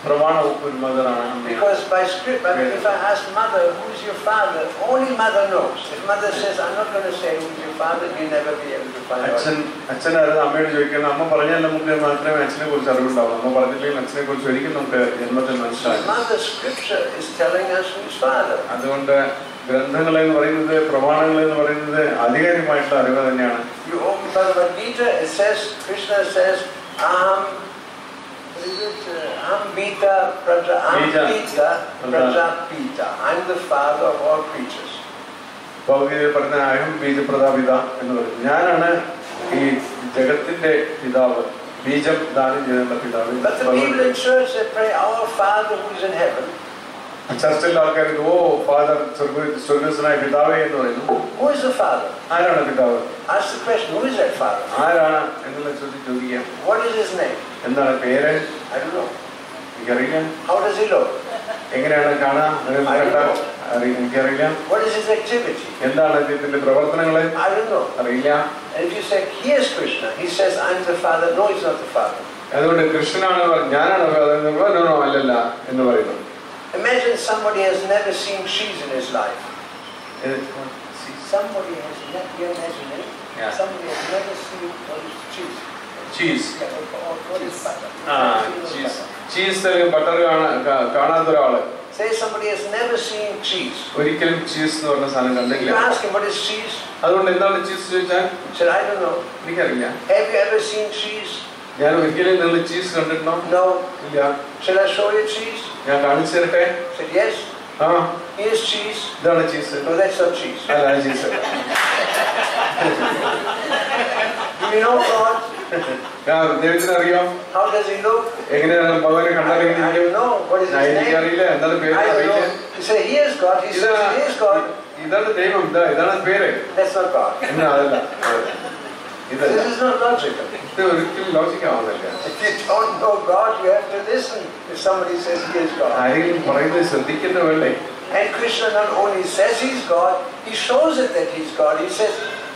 പ്രമാണം ഒരു മദറാണ്. Because by scripture, if I ask mother, who is your father? Only mother knows. If mother says, I'm not going to say who is your father, you'll never be able to find out. അച്ഛനായിരുന്നു അമ്മയോട് ചോദിക്കുന്നത്. അമ്മ പറഞ്ഞാൽ നമുക്ക് മാത്രമേ അച്ഛനെ കുറിച്ച് അറിവുണ്ടാവും. അമ്മ പറഞ്ഞില്ലെങ്കിൽ അച്ഛനെ കുറിച്ച് ഒരിക്കലും നമുക്ക് ജന്മത്തിൽ മനസ്സിലാകും. Mother Scripture is telling us who is father. അതുകൊണ്ട് ഗ്രന്ഥങ്ങൾ എന്ന് പറയുന്നത്, പ്രമാണങ്ങൾ എന്ന് പറയുന്നത് ആധികാരികമായിട്ടുള്ള അറിവ് തന്നെയാണ്. You open Bhagavad Gita, it says, Krishna says, Aham Bita Prajapita. I'm the father of all creatures. ഭഗവത്ഗീതയിൽ പറഞ്ഞ അഹം ബീജ പ്രജാപിത എന്ന് പറയുന്നത്, ഞാനാണ് ഈ ജഗത്തിന്റെ പിതാവ്, ബീജം ദാനം ചെയ്യുന്ന പിതാവ്. But the people in church, they pray, our Father who is in heaven. ചർച്ചിലെ ആൾക്കാർ ഫാദർ സ്വർഗസ്വനായ പിതാവേ എന്ന് പറയുന്നു. Who is the father? ആരാണ് പിതാവ്? Ask the question, who is that father? ആരാണ് എന്നുള്ള ചോദിക്കാം. What is his name? എന്താണ് പേര്? I don't know. എനിക്കറിയില്ല. How does he look? എങ്ങനെയാണ് കാണാൻ? എനിക്കറിയില്ല. What is his activity? എന്താണ് ഇതിന്റെ പ്രവർത്തനങ്ങള്? I don't know. അറിയില്ല. And if you say, here's Krishna, he says, I'm the father. No, he's not the father. അതുകൊണ്ട് കൃഷ്ണനാണ് ഞാനാണ് അല്ലല്ല എന്ന് പറയുന്നു. Imagine somebody has never seen cheese in his life. Somebody has never, you imagine it? Yeah. Somebody has never seen what is cheese. Cheese. What is butter? Cheese butter കാണാത്ത ഒരാള്. Say somebody has never seen cheese. ഒരിക്കലും cheese എന്ന് പറഞ്ഞ സാധനം കണ്ടില്ല. You ask him what is cheese? അതുകൊണ്ട് എന്താണ് cheese ചോദിച്ചാൽ said I don't know. എനിക്കറിയില്ല. Have you ever seen cheese? ഞാൻ ഒരിക്കലും നിങ്ങൾ ചീസ് കണ്ടിട്ടുണ്ടോ? No. ഇല്ല. Shall I show you cheese? ഞാൻ കാണിച്ചു തരട്ടെ? said yes. Here's cheese. ഇതാണ് cheese. No, that's not cheese. അല്ല cheese. Do you know God? ദൈവത്തിന് അറിയാം. How does he look? എങ്ങനെയാണ് ഭഗവാനെ കണ്ടാൽ? I don't know. What is his name? എനിക്കറിയില്ല. എന്താണ് പേര്? അറിയില്ല. You say here's God. He says here's God. ഇതാണ് ദൈവം. ഇതാണ് പേര്. That's not God. എന്നാ അതല്ല. This is not logical. ഇത് ഒരിക്കലും ലോജിക് ആവുന്നില്ല. If you don't know God, you have to listen. If somebody says he is God. ആരെങ്കിലും പറയുന്നത് ശ്രദ്ധിക്കുന്ന വേണ്ടേ? And Krishna not only says he's God, he shows it that he's God. He says,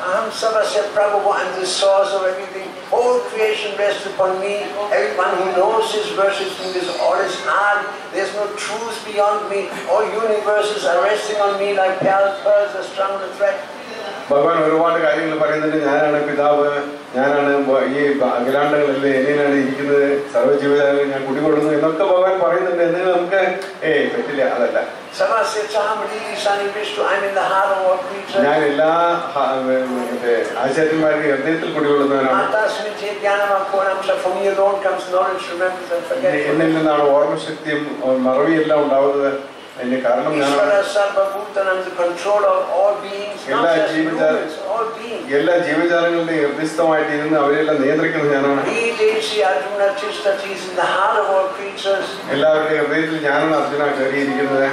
Aham Sarvasya Prabhu, I'm the source of everything. All creation rests upon me. Everyone who knows his verses from this all is hard. There's no truth beyond me. All universes are resting on me like pearls are strung on a thread. ഭഗവാൻ ഒരുപാട് കാര്യങ്ങൾ പറയുന്നുണ്ട്. ഞാനാണ് പിതാവ്, ഞാനാണ് ഈ അഖിലാണ്ടങ്ങളല്ലേ, എന്നെയാണ് ഇരിക്കുന്നത്, സർവ്വജീവിതങ്ങൾ ഞാൻ കുടികൊടുക്കുന്നു എന്നൊക്കെ ഭഗവാൻ പറയുന്നുണ്ട്. എന്നാൽ നമുക്ക് പറ്റില്ല, അതല്ല. ഞാൻ എല്ലാ ആചാര്യന്മാരുടെ ഹൃദയത്തിൽ കുടികൊള്ളുന്നവനാണ്. എന്നിൽ നിന്നാണ് ഓർമ്മശക്തിയും മറവിയെല്ലാം ഉണ്ടാവുന്നത്. അതിന്റെ കാരണം എല്ലാ ജീവജാലങ്ങളുടെയും ഹൃദയസ്ഥമായിട്ട് ഇരുന്ന് അവരെല്ലാം നിയന്ത്രിക്കുന്നത് ഞാനാണ്. എല്ലാവരുടെയും ഹൃദയത്തിൽ ഞാനാണ് അർജുന കയറിയിരിക്കുന്നത്.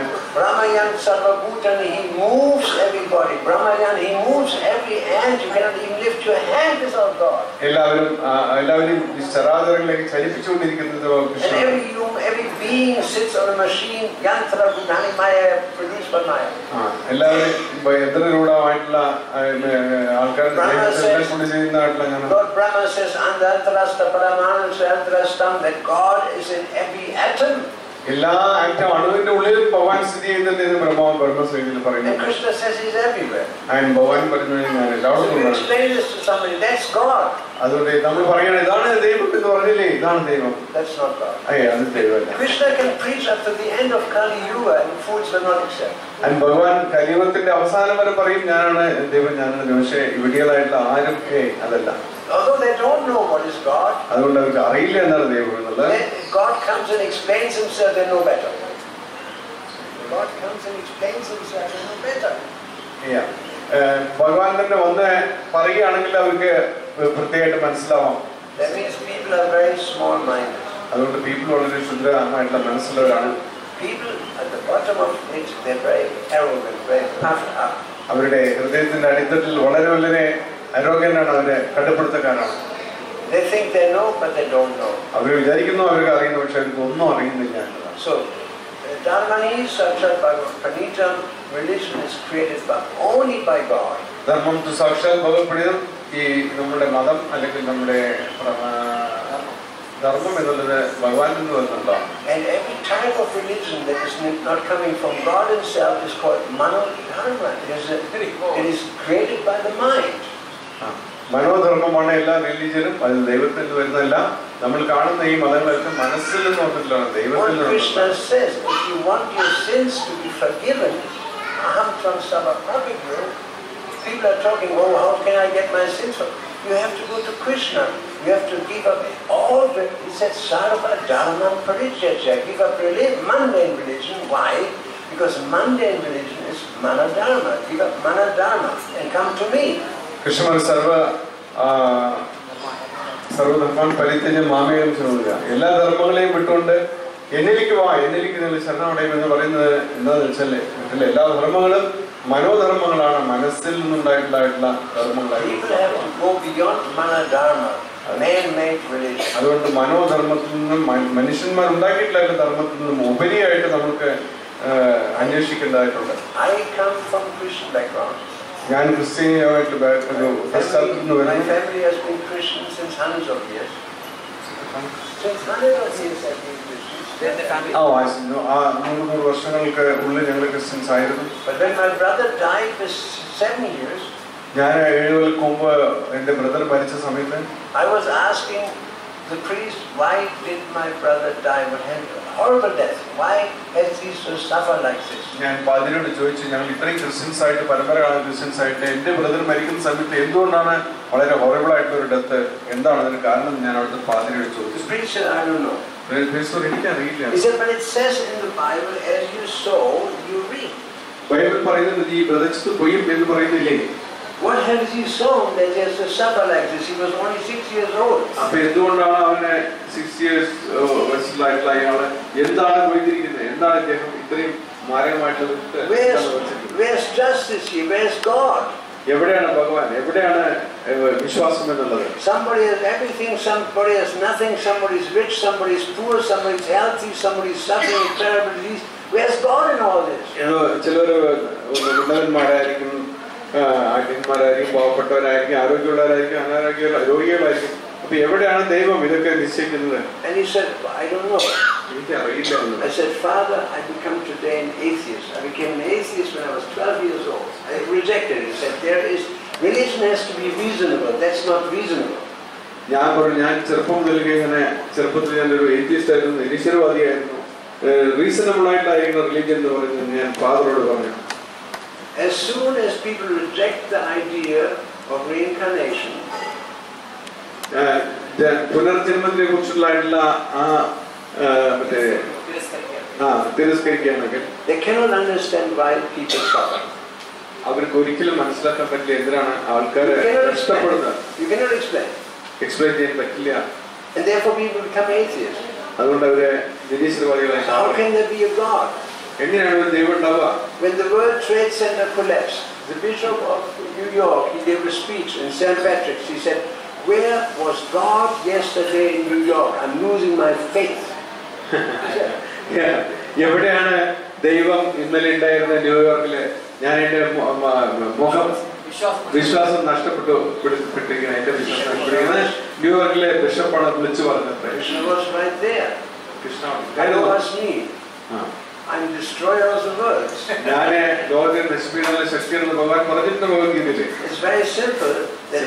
എല്ലാവരും ചരാചരങ്ങളിലേക്ക് ചലിപ്പിച്ചുകൊണ്ടിരിക്കുന്നത് എല്ലാവരും യന്ത്രരൂഢമായിട്ടുള്ള ആൾക്കാരുടെ കൊണ്ട് ചെയ്യുന്നതായിട്ടുള്ള ഞാൻ. എല്ലാ ആറ്റം അണുവിന്റെ ഉള്ളിൽ ഭഗവാൻ സ്ഥിതി ചെയ്യുന്നുണ്ട് എന്ന് ബ്രഹ്മസംഹിതയിൽ പറയുന്നു. And Krishna says he's everywhere. ഭഗവാൻ പറഞ്ഞു ഞാൻ എല്ലായിടത്തും. So you explain this to somebody, that's God. അതുകൊണ്ട് നമ്മൾ പറയണം ഇതാണ് ദൈവം എന്ന് പറഞ്ഞില്ലേ, ഇതാണ് ദൈവം. That's not God. അത് ദൈവമല്ല. Krishna can preach up to the end of Kali Yuga and fools will not accept. ഭഗവാൻ കലിയുഗത്തിന്റെ അവസാനം വരെ പറയും ഞാനാണ് ദൈവം, ഞാനാണ്. പക്ഷേ വിഡികളായിട്ടുള്ള ആരും അതല്ല. Although they don't know what is God, അതുകൊണ്ട് അവർക്ക് അറിയില്ല എന്താണ് ദൈവം എന്നുള്ളത്. God comes and explains himself, they know better. God comes and explains himself, they know better. ഭഗവാൻ തന്നെ വന്ന് പറയുകയാണെങ്കിൽ അവർക്ക് പ്രത്യേകമായിട്ട് മനസ്സിലാവാം. That means people are very small minded. അതുകൊണ്ട് പീപ്പിൾ വളരെ ശുദ്ധമായിട്ടുള്ള മനസ്സുള്ളവരാണ്. People at the bottom of it, they're very arrogant, very puffed up. അവരുടെ ഹൃദയത്തിന്റെ അടിത്തട്ടിൽ വളരെ വളരെ അരോഗ്യനാണ്, അവരെ കടുപ്പെടുത്തക്കാരാണ്. They think they know, but they don't know. അവർ വിചാരിക്കുന്നു അവർക്ക് അറിയുന്നു, പക്ഷെ അവർക്ക് ഒന്നും അറിയുന്നില്ല. So, Dharmani, Sakshat Bhagavad Panitam, religion is created only by God. ധർമ്മം സാക്ഷാൽ ഭഗവത്പണിതം, ഈ നമ്മുടെ മതം അല്ലെങ്കിൽ നമ്മുടെ ധർമ്മം എന്നുള്ളത് ഭഗവാനിൽ നിന്ന് വരുന്നുണ്ടാണ്. And every type of religion that is not coming from God himself is called Manodharma. It is created by the mind. മനോധർമ്മമാണ് എല്ലാ റിലീജിയനും. അത് ദൈവത്തിൽ നിന്ന് വരുന്നതല്ല. നമ്മൾ കാണുന്ന ഈ മതങ്ങളൊക്കെ മനസ്സിൽ നിന്ന് വന്നിട്ടുള്ളതാണ്, ദൈവത്തിൽ നിന്ന്. Krishna says, if you want your sins to be forgiven, aham tvam samapapigyo. People are talking, oh, how can I get my sins forgiven? You have to go to Krishna. You have to give up all the, he said, sarva dharmam parijyajya. Give up mundane religion. Why? Because mundane religion is manadharma. Give up manadharma and come to me. Krishnan സർവധർമ്മം പരിത്യജ മാമേയം ശരണുക. എല്ലാ ധർമ്മങ്ങളെയും വിട്ടുകൊണ്ട് എന്നിലേക്ക് വാ, എന്നിലേക്ക് നിങ്ങൾ ശരണമടയും എന്ന് പറയുന്നത് എന്താണെന്ന് വെച്ചാൽ മറ്റുള്ള എല്ലാ ധർമ്മങ്ങളും മനോധർമ്മങ്ങളാണ്, മനസ്സിൽ നിന്നുണ്ടായിട്ടുള്ള ധർമ്മങ്ങളാണ്. അതുകൊണ്ട് മനോധർമ്മത്തിൽ നിന്നും മനുഷ്യന്മാർ ഉണ്ടാക്കിയിട്ടുള്ള ധർമ്മത്തിൽ നിന്നും ഉപരിയായിട്ട് നമുക്ക് അന്വേഷിക്കേണ്ടതായിട്ടുണ്ട്. ഞാൻ ക്രിസ്ത്യനായിട്ട് ഒരു പശ്ചാത്തലത്തിൽ നിന്ന് വരുന്നു. വർഷങ്ങൾക്ക് ഉള്ളിൽ ഞങ്ങൾ ക്രിസ്ത്യൻസ് ആയിരുന്നു. ഞാൻ 7 കൊല്ലം മുമ്പ് എന്റെ ബ്രദർ മരിച്ച സമയത്ത് the priest, why did my brother die? What happened? Horrible death. Why has he to suffer like this? ഞാൻ പാതിരിയോട് ചോദിച്ചു, ഞങ്ങൾ ഇത്രയും ക്രിസ്ത്യൻസ് ആയിട്ട് പരമ്പരയാണ് ക്രിസ്ത്യൻസ് ആയിട്ട് എന്റെ ബ്രദർ മരിക്കുന്ന സമയത്ത് എന്തുകൊണ്ടാണ് വളരെ ഹൊറിബിൾ ആയിട്ടുള്ള ഒരു ഡെത്ത്, എന്താണ് അതിന് കാരണം? ഞാൻ അവിടുത്തെ പാതിരിയോട് ചോദിച്ചു. I don't know. എനിക്കറിയില്ല. He said, but it says in the Bible, as you sow, you reap. Bible പറയുന്നത് ഈ വിതച്ചത് കൊയ്യും എന്ന് പറയുന്നില്ലേ? What has he sown that he has to suffer like this? He was only 6 years old. അപ്പോൾ എന്തുകൊണ്ടാണ് അവനെ 6 years വയസ്സുള്ള അയാള് എന്താണ് കൊയ്തിരിക്കുന്നത്? എന്താണ് അദ്ദേഹം ഇത്രയും മാരകമായിട്ടുള്ളത്? Where's justice here? Where's God? എവിടെയാണ് ഭഗവാൻ? എവിടെയാണ് വിശ്വാസം എന്നുള്ളത്? Somebody has everything, somebody has nothing, somebody is rich, somebody is poor, somebody is healthy, somebody is suffering a terrible disease. Where's God in all this? ചിലര് ഉന്നതന്മാരായിരിക്കും, ആജ്ഞന്മാരായിരിക്കും, പാവപ്പെട്ടവരായിരിക്കും, ആരോഗ്യമുള്ളവരായിരിക്കും, അനാരോഗ്യ രോഗികളായിരിക്കും. അപ്പൊ എവിടെയാണ് ദൈവം ഇതൊക്കെ നിശ്ചയിക്കുന്നത്? And he said, I don't know. എനിക്കറിയില്ല. I said, Father, I become today an atheist. I became an atheist when I was 12 years old. I rejected it. He said, religion has to be reasonable. That's not reasonable. ഞാൻ പറഞ്ഞു, ഞാൻ ചെറുപ്പം മുതൽക്കേ ഇങ്ങനെ ചെറുപ്പത്തിൽ ഞാനൊരു atheist ആയിരുന്നു, നിരീശ്വരവാദിയായിരുന്നു. Reasonable ആയിട്ടായിരിക്കുന്ന religion എന്ന് പറയുന്നത് ഞാൻ ഫാദറോട് പറഞ്ഞു. As soon as people reject the idea of reincarnation, പുനർജന്മത്തിനെ കുറിച്ചുള്ള തിരസ്കരിക്കുകയാണെങ്കിൽ they cannot understand why people suffer. അവർക്ക് ഒരിക്കലും മനസ്സിലാക്കാൻ പറ്റില്ല എന്തിനാണ് ആൾക്കാരെ ഇഷ്ടപ്പെടുന്നത്. You cannot explain. എക്സ്പ്ലെയിൻ ചെയ്യാൻ പറ്റില്ല. And therefore people become atheists. അതുകൊണ്ട് അവരെ നിരീശ്വരവാദികളായി. How can there be a God? എങ്ങനെയാണ് ഒരു ദൈവം ഉണ്ടാവുക? When the World Trade Center collapsed, the Bishop of New York, he gave a speech in St. Patrick's. He said, where was God yesterday in New York? I'm losing my faith. എവിടെയാണ് ദൈവം ഇന്നലെ ഉണ്ടായിരുന്ന ന്യൂയോർക്കില്? ഞാൻ എന്റെ മുഖം വിശ്വാസം നഷ്ടപ്പെട്ടിരിക്കുന്നത്, എന്റെ വിശ്വാസം നഷ്ടപ്പെട്ടിരിക്കുന്നത് ന്യൂയോർക്കിലെ ബിഷപ്പാണ് വിളിച്ചു പറഞ്ഞത്. I know what's me. I'm destroyer of the world. It's very simple that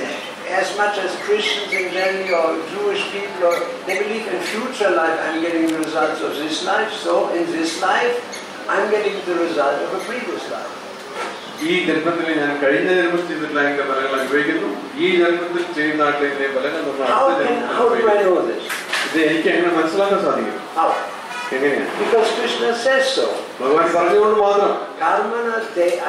as much as Christians in general or Jewish people, or they believe in future life, I'm getting the results of this life, so in this life, I'm getting the result of a previous life. ഈ ജന്മത്തിൽ ഞാൻ കഴിഞ്ഞ ജന്മത്തിൽ ചെയ്തിട്ടുള്ള എന്റെ ഫലങ്ങൾ അനുഭവിക്കുന്നു, ഈ ജന്മത്തിൽ ചെയ്യുന്ന നാട്ടിലെ ഫലങ്ങൾ ഇത് എനിക്ക് എങ്ങനെ മനസ്സിലാക്കാൻ സാധിക്കും? എങ്ങനെയാണ്? Because Krishna says so. ഭഗവാൻ പറഞ്ഞുകൊണ്ട് മാത്രം. Karmana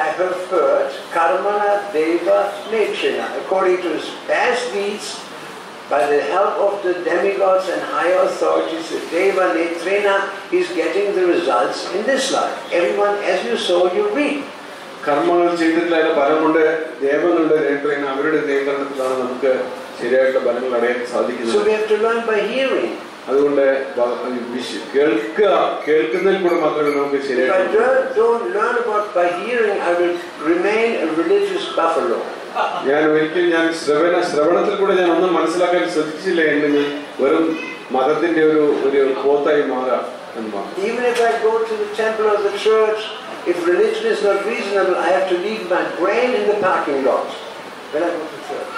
I have heard, Karmana Deva Nechena. According to his past deeds, by the help of the demigods and higher authorities, the Deva Netrena is getting the results in this life. Everyone, as you saw, you read. കർമ്മങ്ങൾ ചെയ്തിട്ടുള്ള ഫലം കൊണ്ട് ദേവങ്ങളുടെ നേതൃത്വം അവരുടെ നിയന്ത്രണത്തിലാണ് നമുക്ക് ശരിയായിട്ടുള്ള ഫലങ്ങൾ അടയാൻ സാധിക്കുന്നത്. So we have to learn by hearing. അതുകൊണ്ട് കേൾക്കുന്നതിൽ കൂടെ മാത്രമേ നമുക്ക് ശരിയായിട്ട്. If I don't learn about by hearing, I will remain a religious buffalo. ഞാൻ ഒരിക്കലും ശ്രവണത്തിൽ കൂടെ ഞാൻ ഒന്നും മനസ്സിലാക്കാൻ ശ്രദ്ധിച്ചില്ല എന്നെങ്കിൽ വെറും മതത്തിന്റെ ഒരു പോത്തായി മാറാം എന്ന് മാത്രം. Even if I go to the temple or the church, if religion is not reasonable, I have to leave my brain in the parking lot when I go to church.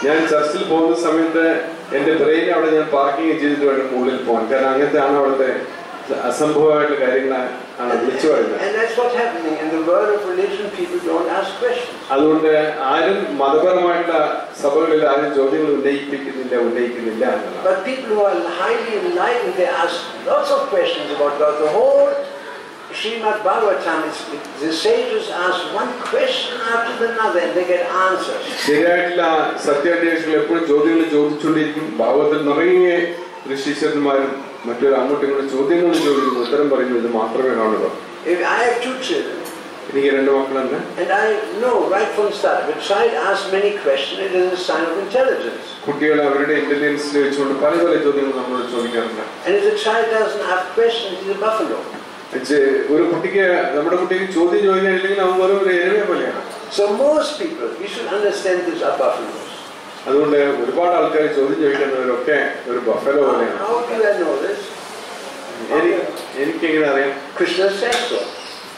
ഞാൻ ചർച്ചിൽ പോകുന്ന സമയത്ത് എന്റെ ബ്രെയിൻ അവിടെ ഞാൻ parking ചെയ്തിട്ട് വേണം ഉള്ളിൽ പോകാൻ. കാരണം അങ്ങനത്തെയാണ് അവിടുത്തെ അസംഭവമായിട്ടുള്ള കാര്യങ്ങളാണ് വിളിച്ചു പറയുന്നത്. And that's what's happening in the world of religion. People don't ask questions. അതുകൊണ്ട് ആരും മതപരമായിട്ടുള്ള സഭകളിൽ ആരും ചോദ്യങ്ങൾ ഉന്നയിക്കുന്നില്ല. But people who are highly enlightened, they ask lots of questions about God. The whole Srimad Bhagavatam, the sages ask one question after another and they get answers. ശരിയായിട്ടുള്ള സത്യാന്വേഷണങ്ങൾ എപ്പോഴും ചോദ്യങ്ങൾ ചോദിച്ചുകൊണ്ടിരിക്കും. ഭാഗവതത്തിൽ നിറയെ ഋഷീശ്വരന്മാരും മറ്റൊരു അങ്ങോട്ടും ഇങ്ങോട്ടും ചോദ്യങ്ങൾ ചോദിക്കുന്നു, ഉത്തരം പറയുന്നു. ഇത് മാത്രമേ കാണുക. I have 2 children. എനിക്ക് 2 മക്കളുണ്ട്. And I know right from the start, if a child asks many questions, it is a sign of intelligence. കുട്ടികൾ അവരുടെ ഇന്റലിജൻസിൽ വെച്ചുകൊണ്ട് പല ചോദ്യങ്ങൾ നമ്മളോട് ചോദിക്കാറുണ്ട്. And if the child doesn't ask questions, he's a buffalo. ഒരു കുട്ടിക്ക് നമ്മുടെ കുട്ടിക്ക് ചോദ്യം ചോദിക്കാനില്ലെങ്കിൽ അവൻ വെറും ഒരു എരുമയെ പോലെയാണ്. So most people, we should understand these are buffaloes. അതുകൊണ്ട് ഒരുപാട് ആൾക്കാർ ചോദ്യം ചോദിക്കുന്നവരൊക്കെ ഒരു ബഫലോ പോലെയാണ്. How do I know this? എനിക്ക് എങ്ങനെ അറിയാം? Krishna says so.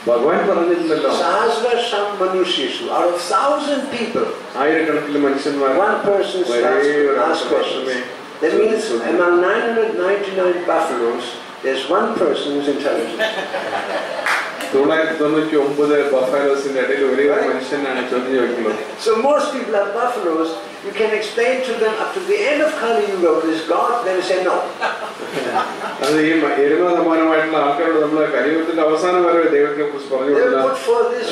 ഭഗവാൻ പറഞ്ഞിട്ടുണ്ടല്ലോ, Sahasrasham Manusheshu, out of 1,000 people, ആയിരക്കണക്കിന് മനുഷ്യന്മാർ one person asks questions. That means among 999 buffaloes, there's one person who's intelligent. 999 ബഫലോസിന്റെ ഇടയിൽ ഒരേ ഒരു മനുഷ്യനാണ് ചോദ്യം ചോദിക്കുന്നത്. So most people are buffaloes. You can explain to them up to the end of Kali Yuga who is God, they will say no. അത് ഈ എരുമ സമാനമായിട്ടുള്ള ആൾക്കാരോട് നമ്മൾ കലിയുഗത്തിന്റെ അവസാനം വരെ ദൈവത്തെ കുറിച്ച് പറഞ്ഞു കൊടുത്താൽ they will put forth this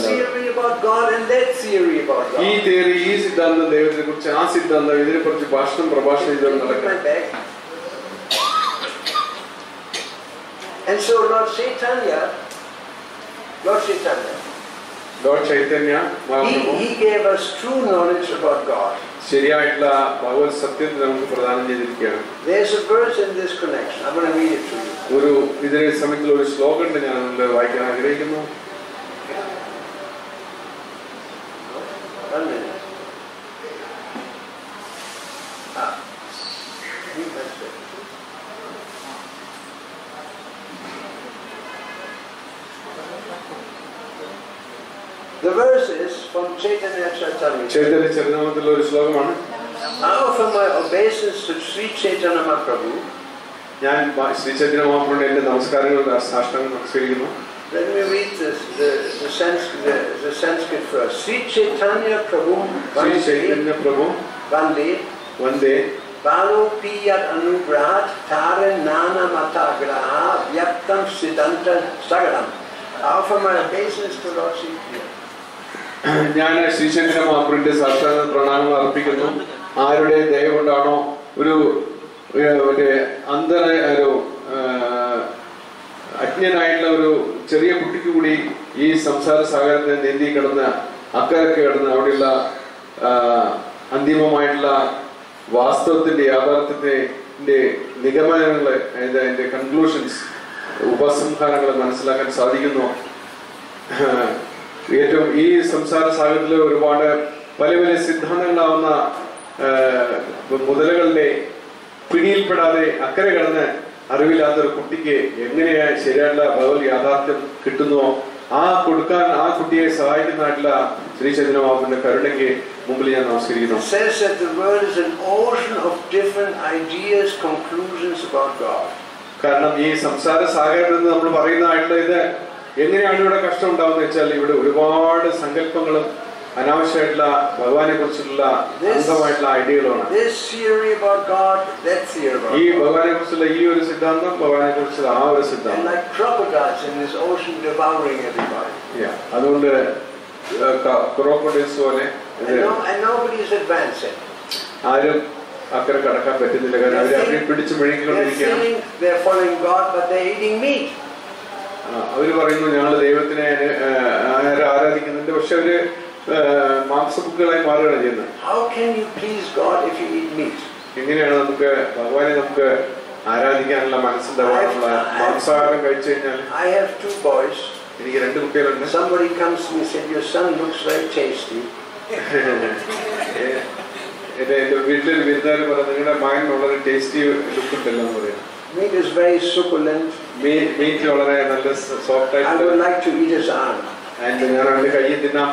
theory about God and that theory about God. ഈ തിയറി, ഈ സിദ്ധാന്തം ദൈവത്തെ കുറിച്ച്, ആ സിദ്ധാന്തം, ഇതിനെ കുറിച്ച് പ്രഭാഷണം ചെയ്തുകൊണ്ട് നടക്കും. And so Lord Chaitanya, he gave us true knowledge about God. ശരിയായിട്ടുള്ള ഭഗവത് സത്യത്തെ നമുക്ക് പ്രദാനം ചെയ്തിരിക്കുകയാണ്. There's a verse in this connection. I'm going to read it to you. ഒരു ഇതിനെ സമയത്തുള്ള ഒരു ശ്ലോകം ഉണ്ട്, ഞാൻ വായിക്കാൻ ആഗ്രഹിക്കുന്നു. One minute. The verse is from Chaitanya Charitamrita. Chaitanya ചരിതാമൃതത്തിലുള്ള ഒരു ശ്ലോകമാണ്. I offer my obeisance to Sri Chaitanya Mahaprabhu. ഞാൻ ശ്രീ ചൈതന്യ മഹാപ്രഭുവിന്റെ എന്റെ നമസ്കാരങ്ങൾ സാഷ്ടാംഗം നമസ്കരിക്കുന്നു. Let me read the Sanskrit first. Sri Chaitanya Prabhu. Sri Chaitanya Prabhu. Vande. Balo piyat anugrahat tare nana matagraha vyaktam siddhanta sagaram. I offer my obeisance to Lord Sri Krishna. ഞാൻ ശ്രീശങ്കര മഹാപ്രഭുവിന്റെ സാഷ്ടാംഗ പ്രണാമങ്ങൾ അർപ്പിക്കുന്നു. ആരുടെ ദയ കൊണ്ടാണോ ഒരു അജ്ഞനായിട്ടുള്ള ഒരു ചെറിയ കുട്ടിക്ക് കൂടി ഈ സംസാര സാഗരത്തെ നീന്തി കിടന്ന് അക്കരക്ക് കിടന്ന് അവിടെയുള്ള അന്തിമമായിട്ടുള്ള വാസ്തവത്തിന്റെ യാഥാർത്ഥ്യത്തിന്റെ നിഗമനങ്ങള്, അതിന്റെ കൺക്ലൂഷൻസ്, ഉപസംഹാരങ്ങൾ മനസ്സിലാക്കാൻ സാധിക്കുന്നു. ഏറ്റവും ഈ സംസാര സാഗരത്തില് ഒരുപാട് പല പല സിദ്ധാന്തങ്ങളാവുന്ന മുതലുകളുടെ പിടിയിൽപ്പെടാതെ അക്കരെ കിടന്ന് അറിവില്ലാത്തൊരു കുട്ടിക്ക് എങ്ങനെയാ ശരിയായിട്ടുള്ള ഭഗവത് യാഥാർത്ഥ്യം കിട്ടുന്നുവോ ആ കുട്ടിയെ സഹായിക്കുന്നതായിട്ടുള്ള ശ്രീ ചൈതന്യമാവിന്റെ കരുണയ്ക്ക് മുമ്പിൽ ഞാൻ നമസ്കരിക്കുന്നു. It says that the world is an ocean of different ideas, conclusions about God. കാരണം ഈ സംസാര സാഗരത്തിൽ നിന്ന് നമ്മൾ പറയുന്നതായിട്ടുള്ള ഇത് എങ്ങനെയാണ് ഇവിടെ കഷ്ടം ഉണ്ടാവുന്ന വെച്ചാൽ ഇവിടെ ഒരുപാട് സങ്കല്പങ്ങളും അനാവശ്യമായിട്ടുള്ള ഭഗവാനെ കുറിച്ചുള്ള അന്ധമായിട്ടുള്ള ഐഡിയകളാണ്. ഈ ഭഗവാനെ കുറിച്ചുള്ള ഈ ഒരു സിദ്ധാന്തം, ഭഗവാനെ കുറിച്ചുള്ള ആ ഒരു സിദ്ധാന്തം. അതുകൊണ്ട് ക്രോക്കോഡൈൽസ് പോലെ ആരും അക്കരെ കടക്കാൻ പറ്റുന്നില്ല. കാരണം അവരെ അവരെ പിടിച്ചു മെഴുകിക്കൊണ്ടിരിക്കുകയാണ്. അവര് പറയുന്നു ഞങ്ങൾ ദൈവത്തിനെ ആരാധിക്കുന്നുണ്ട്, പക്ഷെ അവര് മാംസബുക്കുകളായി മാറുകയാണ് ചെയ്യുന്നത്. എങ്ങനെയാണ് നമുക്ക് ഭഗവാനെ നമുക്ക് ആരാധിക്കാനുള്ള മനസ്സുണ്ടാവാനുള്ള? മാംസാഹാരം കഴിച്ചു കഴിഞ്ഞാൽ എനിക്ക് 2 കുട്ടികളുണ്ട്. എന്റെ വീട്ടിലൊരു വിരുന്നുകാർ പറഞ്ഞു നിങ്ങളുടെ മകൻ വളരെ ടേസ്റ്റി ലുക്ക് ഉണ്ടല്ലോ എന്ന് പറയാം. Meat is very succulent. Meat വളരെ നല്ല സോഫ്റ്റ് ആയിട്ട്. I would like to eat his arm. And ഞാൻ അവന്റെ കയ്യിൽ തിന്നാം.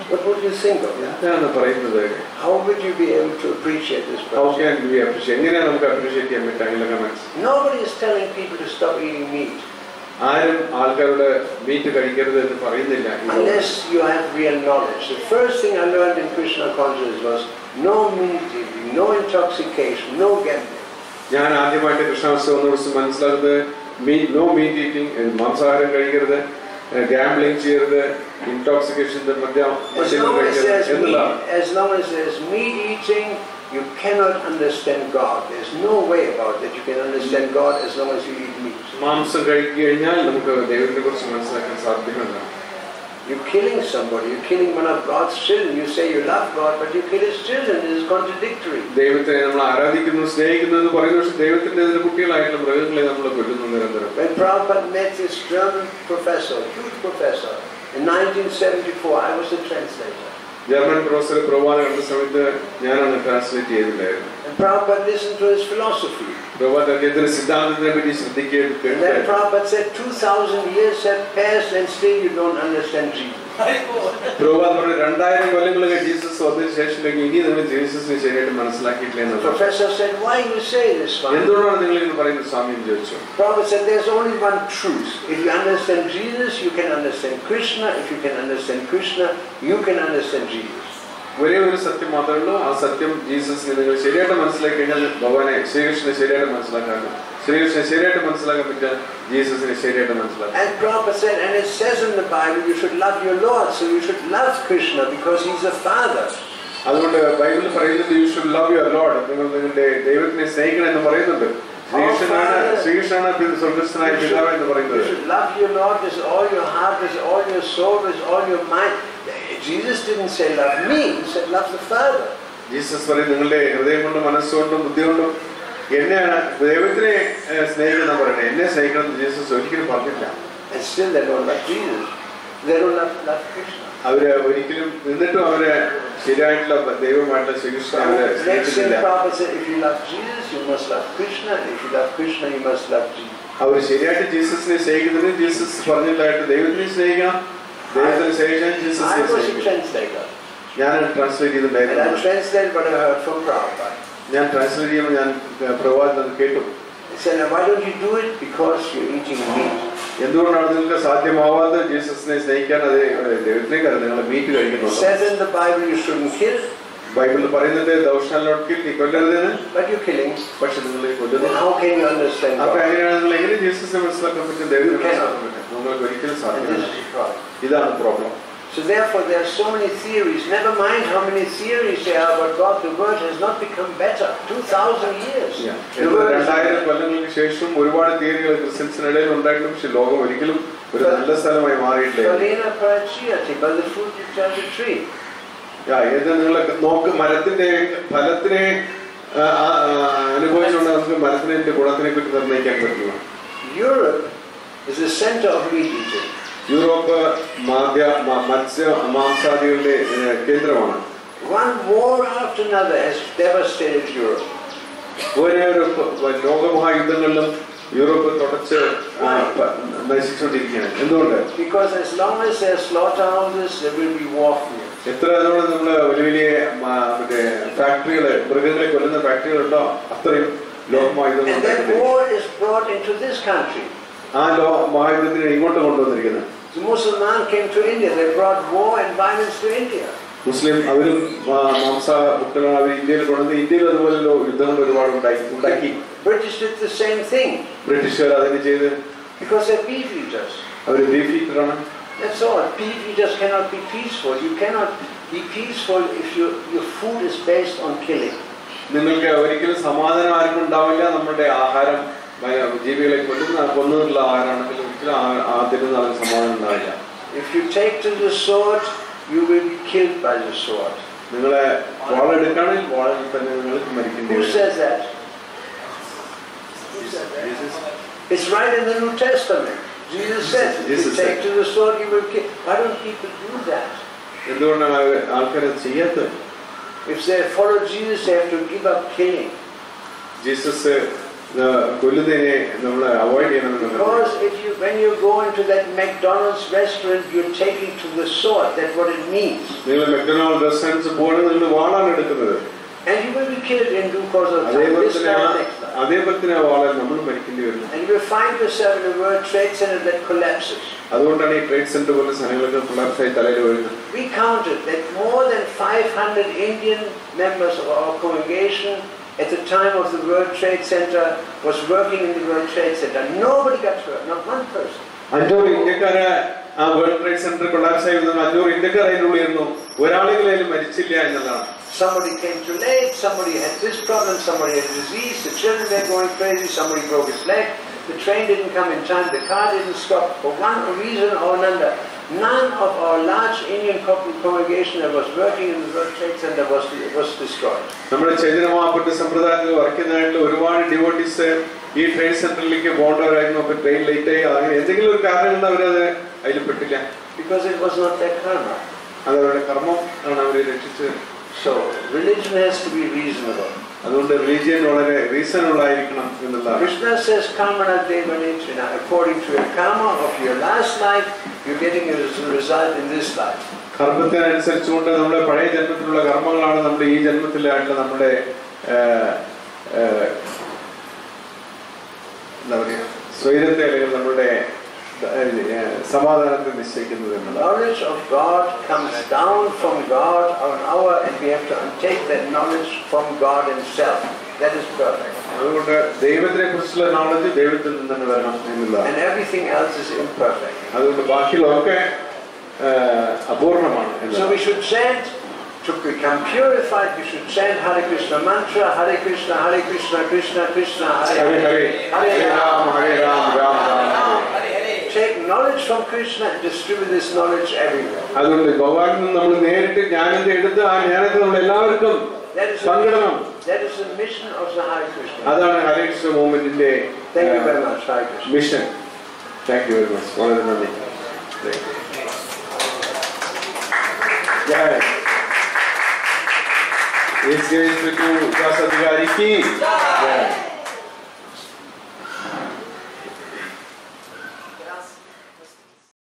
What would you think of that? എന്താണ് പറയുന്നത്? How would you be able to appreciate this person? How can we appreciate? എങ്ങനെയാണ് നമുക്ക് appreciate ചെയ്യാൻ പറ്റുക? അങ്ങനെയുള്ള comments. Nobody is telling people to stop eating meat. ആരും ആൾക്കാരുടെ മീറ്റ് കഴിക്കരുത് എന്ന് പറയുന്നില്ല. Unless you have real knowledge. The first thing I learned in Krishna consciousness was no meat eating, no intoxication, no gambling. ഞാൻ ആദ്യമായിട്ട് കൃഷ്ണാവസ്ഥ വന്ന ദിവസം മനസ്സിലാക്കുന്നത് നോ മീറ്റ് ഈറ്റിംഗ്, മാംസാഹാരം കഴിക്കരുത്, ഗാംബ്ലിംഗ് ചെയ്യരുത്, ഇൻടോക്സിക്കേഷൻ മദ്യം എന്നുള്ള. As long as there's meat eating, you cannot understand God. There's no way about that you can understand God as long as you eat meat. മാംസം കഴിച്ചു കഴിഞ്ഞാൽ നമുക്ക് ദൈവത്തെ കുറിച്ച് മനസ്സിലാക്കാൻ സാധ്യമല്ല. You're killing somebody. You're killing one of God's children. You say you love God, but you kill His children. It is contradictory. ദൈവത്തെ നമ്മൾ ആരാധിക്കുന്നു, സ്നേഹിക്കുന്നു എന്ന് പറയുന്ന പക്ഷേ ദൈവത്തിന്റെ കുട്ടികളായിട്ടുള്ള മൃഗങ്ങളെ നമ്മൾ കൊല്ലുന്നു നിരന്തരം. When Prabhupada met this German professor, huge professor, in 1974, I was the translator. German professor Prabhupada കണ്ട സമയത്ത് ഞാനാണ് ട്രാൻസ്ലേറ്റ് ചെയ്തിട്ടുണ്ടായിരുന്നത്. And Prabhupada listened to his philosophy. Prabhupada അദ്ദേഹത്തിന്റെ സിദ്ധാന്തത്തിനെ പറ്റി ശ്രദ്ധിക്കുകയും then Prabhupada said 2000 years have passed and still you don't understand Jesus. Prabhupada പറഞ്ഞു 2000 കൊല്ലങ്ങളൊക്കെ Jesus വന്നതിന് ശേഷം ഇനി നിങ്ങൾ ജീസസിനെ ശരിയായിട്ട് മനസ്സിലാക്കിയിട്ടില്ല എന്ന്. Professor said why you say this? എന്തുകൊണ്ടാണ് നിങ്ങൾ ഇങ്ങനെ പറയുന്നത് സ്വാമി എന്ന് ചോദിച്ചു. Prabhupada said there's only one truth. If you understand Jesus, you can understand Krishna. If you can understand Krishna, you can understand Jesus. ഒരേ ഒരു സത്യം മാത്രമേ ഉള്ളൂ. ആ സത്യം ജീസസിനെ നിങ്ങൾ ശരിയായിട്ട് മനസ്സിലാക്കി കഴിഞ്ഞാൽ ഭഗവാനെ ശ്രീകൃഷ്ണനെ ശരിയായിട്ട് മനസ്സിലാക്കാൻ, ശ്രീകൃഷ്ണനെ ശരിയായിട്ട് മനസ്സിലാക്കാൻ പറ്റുക ജീസസിനെ ശരിയായിട്ട് മനസ്സിലാക്കാം. And Prabhupada said, and it says in the Bible, you should love your Lord, so you should love Krishna because he's a father. അതുകൊണ്ട് ബൈബിളിൽ പറയുന്നത് you should love your Lord. നിങ്ങൾ നിങ്ങളുടെ ദൈവത്തിനെ സ്നേഹിക്കണം എന്ന് പറയുന്നുണ്ട്. ശ്രീകൃഷ്ണനാണ് സ്വർഗ്ഗസ്ഥനായ പിതാവ് എന്ന് പറയുന്നത്. You should love your Lord with all your heart, with all your soul, with all your mind. Jesus didn't say love me, he said love the Father. Jesus പറയും നിങ്ങളുടെ ഹൃദയം കൊണ്ടും മനസ്സുകൊണ്ടും ബുദ്ധി കൊണ്ടും എന്നെയാണ് ദൈവത്തിനെ സ്നേഹിക്കണം പറയണേ, എന്നെ സ്നേഹിക്കണം എന്ന് ജീസസ് ഒരിക്കലും പറഞ്ഞില്ല. And still they don't love Jesus. They don't love Krishna. അവര് ഒരിക്കലും എന്നിട്ടും അവര് ശരിയായിട്ടുള്ള ദൈവമായിട്ടുള്ള ശ്രീകൃഷ്ണ അവരെ സ്നേഹിക്കുന്നില്ല. If you love Jesus, you must love Krishna. If you love Krishna, you must love Jesus. അവർ ശരിയായിട്ട് ജീസസിനെ സ്നേഹിക്കുന്നത് ജീസസ് പറഞ്ഞിട്ടായിട്ട് ദൈവത്തിനെ സ്നേഹിക്കണം. ദൈവത്തിനെ സ്നേഹിക്കാൻ ജീസസിനെ സ്നേഹിക്കണം. ഞാൻ ട്രാൻസ്ലേറ്റ് ചെയ്തിട്ടുണ്ടായിരുന്നു. ഞാൻ ട്രാൻസ്ലേറ്റ് ചെയ്യുമ്പോൾ ഞാൻ പ്രവാചകൻ കേട്ടു. Why don't you do it? Because you're eating meat. എന്തുകൊണ്ടാണ് നിങ്ങൾക്ക് സാധ്യമാവാതെ ജീസസിനെ സ്നേഹിക്കാൻ? അത് ദൈവത്തിനെ കാരണം നിങ്ങൾ മീറ്റ് കഴിക്കുന്നു. Says in the Bible you shouldn't kill. ബൈബിളിൽ പറയുന്നത് thou shalt not kill, നീ കൊല്ലരുതെന്ന്. But you're killing. പക്ഷെ നിങ്ങൾ കൊല്ലുന്നു. How can you understand? അപ്പോൾ എങ്ങനെയാണ് നിങ്ങൾ എങ്ങനെ ജീസസിനെ മനസ്സിലാക്കാൻ പറ്റും? ദൈവത്തിനെ മനസ്സിലാക്കാൻ പറ്റും? നിങ്ങൾക്ക് ഒരിക്കലും സാധ്യമല്ല. ഇതാണ് problem. So therefore there are so many theories. Never mind how many theories there are about God. The world has not become better. 2000 years. 2000 കൊല്ലങ്ങൾക്ക് ശേഷം ഒരുപാട് തിയറികൾ ക്രിസ്ത്യൻസിനിടയിൽ ഉണ്ടായിരുന്നു. പക്ഷെ ലോകം ഒരിക്കലും ഒരു നല്ല സ്ഥലമായി മാറിയിട്ടില്ല. By the fruit you judge the tree. ഇത് നിങ്ങൾ നോക്ക്, മരത്തിന്റെ ഫലത്തിനെ അനുഭവിച്ചുകൊണ്ട് നമുക്ക് മരത്തിന്റെ ഗുണത്തിനെ പറ്റി നിർണ്ണയിക്കാൻ പറ്റില്ല. Europe is the center of meat eating. Europe മാംസാദികളുടെ കേന്ദ്രമാണ്. One war after another has devastated Europe. ഓരോ ലോകമഹായുദ്ധങ്ങളിലും യൂറോപ്പ് തുടച്ച് നശിച്ചുകൊണ്ടിരിക്കുകയാണ്. എന്തുകൊണ്ട്? Because as long as there are slaughterhouses, there will be warfare. എത്ര അതുകൊണ്ട് നമ്മൾ വലിയ വലിയ മറ്റേ ഫാക്ടറികൾ, മൃഗങ്ങളെ കൊല്ലുന്ന ഫാക്ടറികളുണ്ടോ അത്രയും ലോകമായുധം. And that war is brought into this country. ആ മഹായുദ്ധത്തിന് ഇങ്ങോട്ട് കൊണ്ടുവന്നിരിക്കുന്നത്. The Muslims came to India. They brought war and violence to India. മുസ്ലിം അവരും മാംസ ഭുക്തരാണ് അവർ ഇന്ത്യയിൽ കൊണ്ടുവന്ന്. ഇന്ത്യയിൽ അതുപോലെ യുദ്ധങ്ങൾ ഒരുപാട് ഉണ്ടാക്കി. British did the same thing. ബ്രിട്ടീഷുകാർ അതിന് ചെയ്ത്. Because they're beef eaters. അവർ ബീഫ് ഈറ്ററാണ്. That's all. Beef eaters cannot be peaceful. You cannot be peaceful if your food is based on killing. നിങ്ങൾക്ക് ഒരിക്കലും സമാധാനം ആർക്കും ഉണ്ടാവില്ല. നമ്മുടെ ആഹാരം ജീവികളെ കൊല്ലുന്നുള്ള ആഹാരമാണെങ്കിൽ ഒരിക്കലും ആദ്യം സമാധാനം ഉണ്ടാവില്ല. If you take to the sword, you will be killed by the sword. നിങ്ങളെ വാളെടുക്കുകയാണെങ്കിൽ വാളിൽ തന്നെ നിങ്ങൾക്ക് മരിക്കേണ്ടി വരും. Who says that? It's right in the New Testament. Jesus said, if you take to the sword, you will kill. Why don't people do that? എന്തുകൊണ്ടാണ് ആൾക്കാരെ ചെയ്യാത്തത്? If they follow Jesus, they have to give up killing. Jesus കൊല്ലുന്നതിനെ നമ്മൾ avoid ചെയ്യണമെന്ന്. Because when you go into that McDonald's restaurant, you're taking to the sword. That's what it means. നിങ്ങൾ McDonald restaurants പോകുന്നത് നിങ്ങൾ വാളാണ് എടുക്കുന്നത്. And you will be killed in due course of time. അതേപോലെ തന്നെ വാളാൽ നമ്മൾ മരിക്കേണ്ടി വരുന്നു. And you will find yourself in a World Trade Center that collapses. അതുകൊണ്ടാണ് ഈ ട്രേഡ് സെന്റർ പോലെ സ്ഥലങ്ങളൊക്കെ കൊളാപ്സ് ആയി തലയിൽ വീഴുന്നത്. We counted that more than 500 Indian members of our congregation at the time of the World Trade Center was working in the World Trade Center. Nobody got hurt, not one person. 500 ഇന്ത്യക്കാരെ ആ world trade centre collapse ആയി 500 ഇന്ത്യക്കാർ അതിനുള്ളിരുന്നു. ഒരാളെങ്കിലും മരിച്ചില്ല എന്നതാണ്. Somebody came too late, somebody had this problem, somebody had disease, the children were going crazy, somebody broke his leg, the train didn't come in time, the car didn't stop. For one reason or another, none of our large Indian congregation that was working in the World Trade Center was destroyed. നമ്മുടെ ചൈതന്യമാപ്പെട്ട സമ്പ്രദായത്തിൽ വർക്കുന്നതായിട്ടുള്ള ഒരുപാട് devotees ഈ trade സെന്ററിലേക്ക് പോകേണ്ടവരായിരുന്നു. അപ്പോൾ train late ആയി അങ്ങനെ എന്തെങ്കിലും ഒരു കാരണം കൊണ്ട് അവരത് അതിൽ പെട്ടില്ല. Because it was not their karma. അത് അവരുടെ കർമ്മം ആണ് അവരെ രക്ഷിച്ചത്. So religion has to be reasonable. അതുകൊണ്ട് religion വളരെ reasonable ആയിരിക്കണം എന്നുള്ളതാണ്. Krishna says karmana devanechana. According to your karma of your last life, you're getting a result in this life. കർമ്മത്തിനനുസരിച്ചുകൊണ്ട് നമ്മുടെ പഴയ ജന്മത്തിലുള്ള കർമ്മങ്ങളാണ് നമ്മുടെ ഈ ജന്മത്തിലായിട്ടുള്ള നമ്മുടെ എന്താ പറയുക സ്വൈരത്തെ അല്ലെങ്കിൽ നമ്മുടെ സമാധാനത്തെ നിശ്ചയിക്കുന്നത് എന്നുള്ളത്. Knowledge of God comes down from God on our, and we have to take that knowledge from God Himself. That is perfect. അതുകൊണ്ട് ദൈവത്തിനെ കുറിച്ചുള്ള നോളജ് ദൈവത്തിൽ നിന്ന് തന്നെ വരണം എന്നുള്ളതാണ്. And everything else is imperfect. അതുകൊണ്ട് ബാക്കിയുള്ളതൊക്കെ അപൂർണമാണ്. So we should chant to become purified. We should chant Hare Krishna mantra, Hare Krishna, Krishna Krishna, Hare Hare, Hare Ram, Ram Ram. Take knowledge from Krishna and distribute this knowledge everywhere. അതുകൊണ്ട് ഭഗവാനിൽ നിന്ന് നമ്മൾ നേരിട്ട് ജ്ഞാനത്തെ എടുത്ത് ആ ജ്ഞാനത്തെ നമ്മൾ എല്ലാവർക്കും പങ്കിടണം. That is the mission of the Hare Krishna. അതാണ് ഹരേ കൃഷ്ണ മൂവ്മെന്റിന്റെ mission. Thank you very much. വളരെ നന്ദി. Yes, to Vikas Adhikari ki.